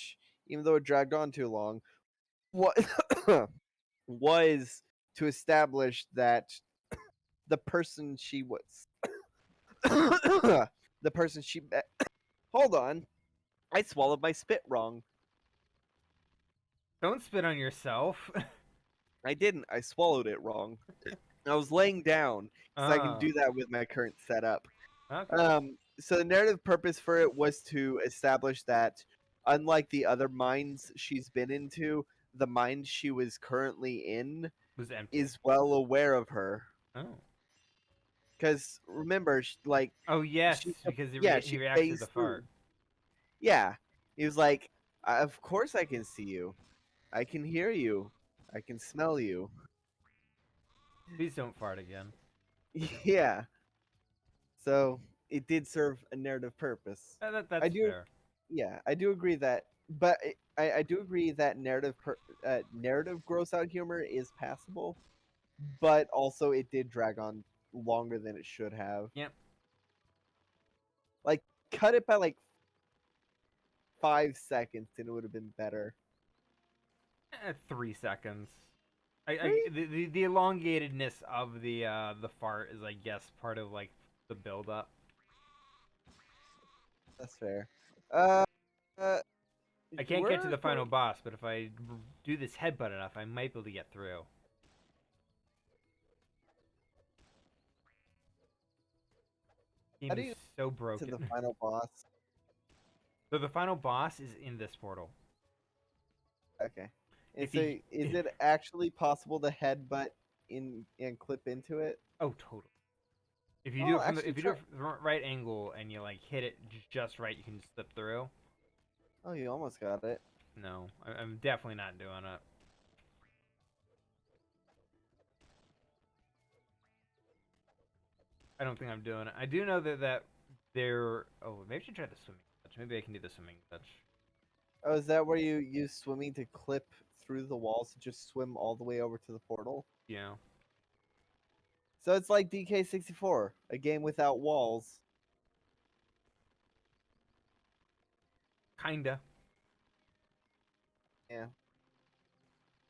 even though it dragged on too long, what was to establish that the person she was the person she met. Hold on. I swallowed my spit wrong. don't spit on yourself. I didn't. I swallowed it wrong. I was laying down because I can Oh, do that with my current setup. okay. So the narrative purpose for it was to establish that, unlike the other minds she's been into, the mind she was currently in Was empty. is well aware of her. Oh. Because remember, like, Oh yes, she, because yeah, he she reacts to the phased through. fart. Yeah, he was like, "Of course I can see you. I can hear you. I can smell you." Please don't fart again. Yeah. So it did serve a narrative purpose. I That's do, fair. yeah, I do agree that, but I do agree that narrative gross out humor is passable, but also it did drag on longer than it should have. Yep. Like, cut it by like 5 seconds and it would have been better. 3 seconds. Three? The elongatedness of the fart is, I guess, part of like the build up. That's fair. Uh, uh I can't get to we're the going. final boss, but if I do this headbutt enough, I might be able to get through. How Game do is you so get to the broken. final boss? So the final boss is in this portal. Okay. And If so you, is it actually possible to headbutt in and clip into it? oh totally. If you do Oh, it from the actually if you do try. it from the right angle and you like hit it just right, you can slip through. Oh, you almost got it. No, I'm definitely not doing it. I don't think I'm doing it. I do know that there. Oh, maybe I should try the swimming touch. Maybe I can do the swimming touch. Oh, is that where you use swimming to clip through the walls to just swim all the way over to the portal? You know, So it's like DK64, a game without walls. kinda. Yeah.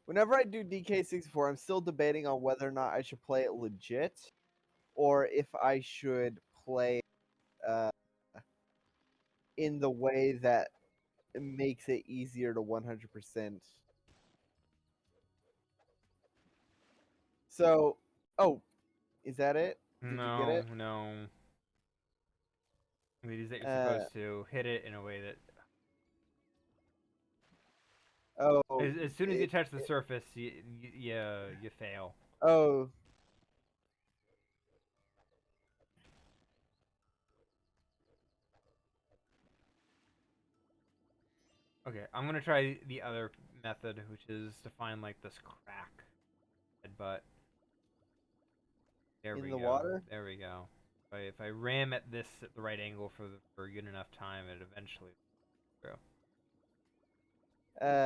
Whenever I do DK64, I'm still debating on whether or not I should play it legit or if I should play uh, in the way that makes it easier to 100%. So, oh, is that it? Did you get No, it? no. It is that you're Uh, supposed to hit it in a way that, oh, as soon as you touch the surface, you fail. oh, Okay, I'm gonna try the other method, which is to find like this crack headbutt. There in we the go. water? There we go. If I ram at this at the right angle for a good enough time, it eventually will go. Uh,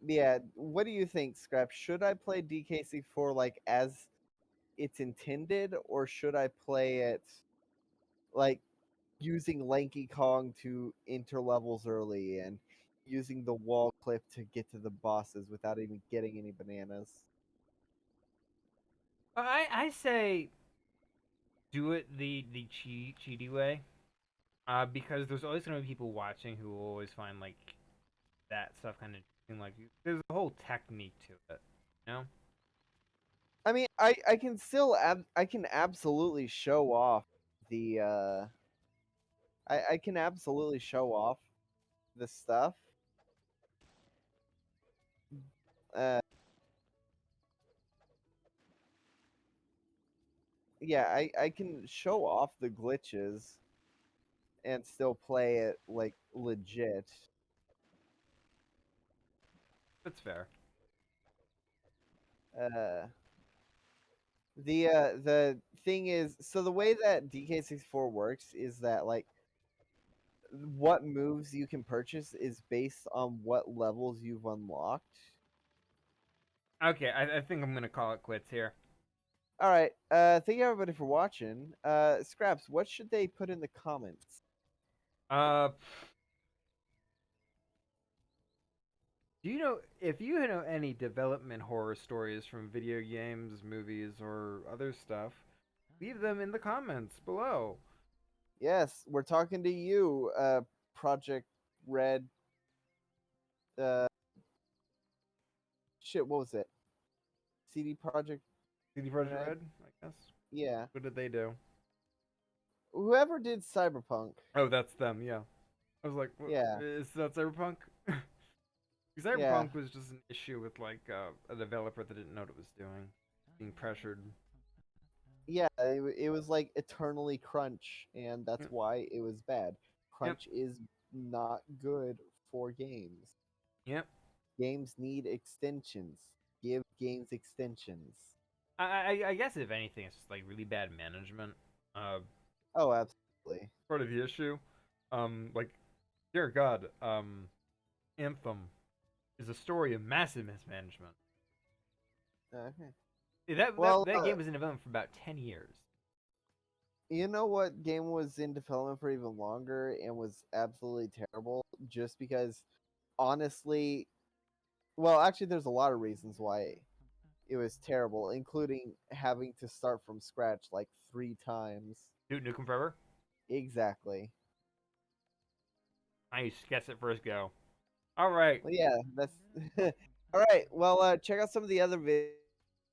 yeah. What do you think, Scrap? Should I play DKC4 like as it's intended, or should I play it like using Lanky Kong to enter levels early and using the wall clip to get to the bosses without even getting any bananas? I say do it the cheaty way. Because there's always gonna be people watching who will always find like that stuff kind of interesting. Like there's a whole technique to it, you know? I mean, I can still I can absolutely show off the I can absolutely show off the stuff. Uh, yeah, I can show off the glitches and still play it like legit. That's fair. Uh, the thing is, so the way that DK64 works is that like what moves you can purchase is based on what levels you've unlocked. Okay, I think I'm gonna call it quits here. All right. Thank you everybody for watching. Scraps, what should they put in the comments? Uh, do you know if you know any development horror stories from video games, movies, or other stuff? Leave them in the comments below. Yes, we're talking to you, Project Red. Uh, shit, what was it? CD Project CD Projekt Red. Red, I guess. Yeah, What did they do? whoever did Cyberpunk. Oh, that's them. Yeah. I was like, Yeah, is that Cyberpunk? yeah, Cyberpunk was just an issue with like a developer that didn't know what it was doing, being pressured. yeah. It was like eternally crunch, and that's Yep. why it was bad. Yep. Crunch is not good for games. Yep. Games need extensions. Give games extensions. I guess if anything, it's just like really bad management. Uh, Oh, absolutely. part of the issue. Like, dear God, Anthem is a story of massive mismanagement. Okay. That game was in development for about 10 years. You know what game was in development for even longer and was absolutely terrible? Just because, honestly, well, actually, there's a lot of reasons why it was terrible, including having to start from scratch like 3 times. Duke Nukem Forever. Exactly. Nice, guess it first go. All right. Well, yeah, that's all right. Well, check out some of the other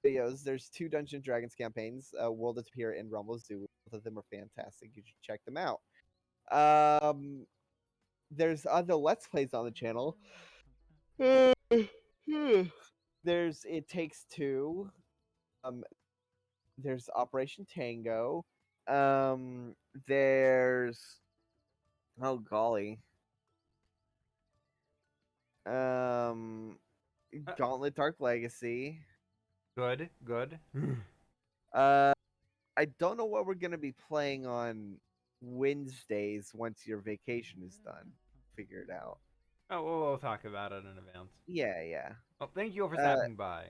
videos. There's 2 Dungeons and Dragons campaigns, World of Tapir and Rumble Zoo. Both of them are fantastic. You should check them out. There's other Let's Plays on the channel. There's It Takes Two. Um, there's Operation Tango. Um, there's oh golly. Um, Uh, Gauntlet Dark Legacy. good. Good. Uh, I don't know what we're gonna be playing on Wednesdays once your vacation is done. Figure it out. Oh, we'll talk about it in advance. Yeah, yeah. Well, thank you all for Uh, stopping by.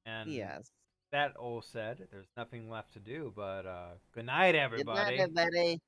And yes. that all said, there's nothing left to do but good night, Good night, everybody. everybody.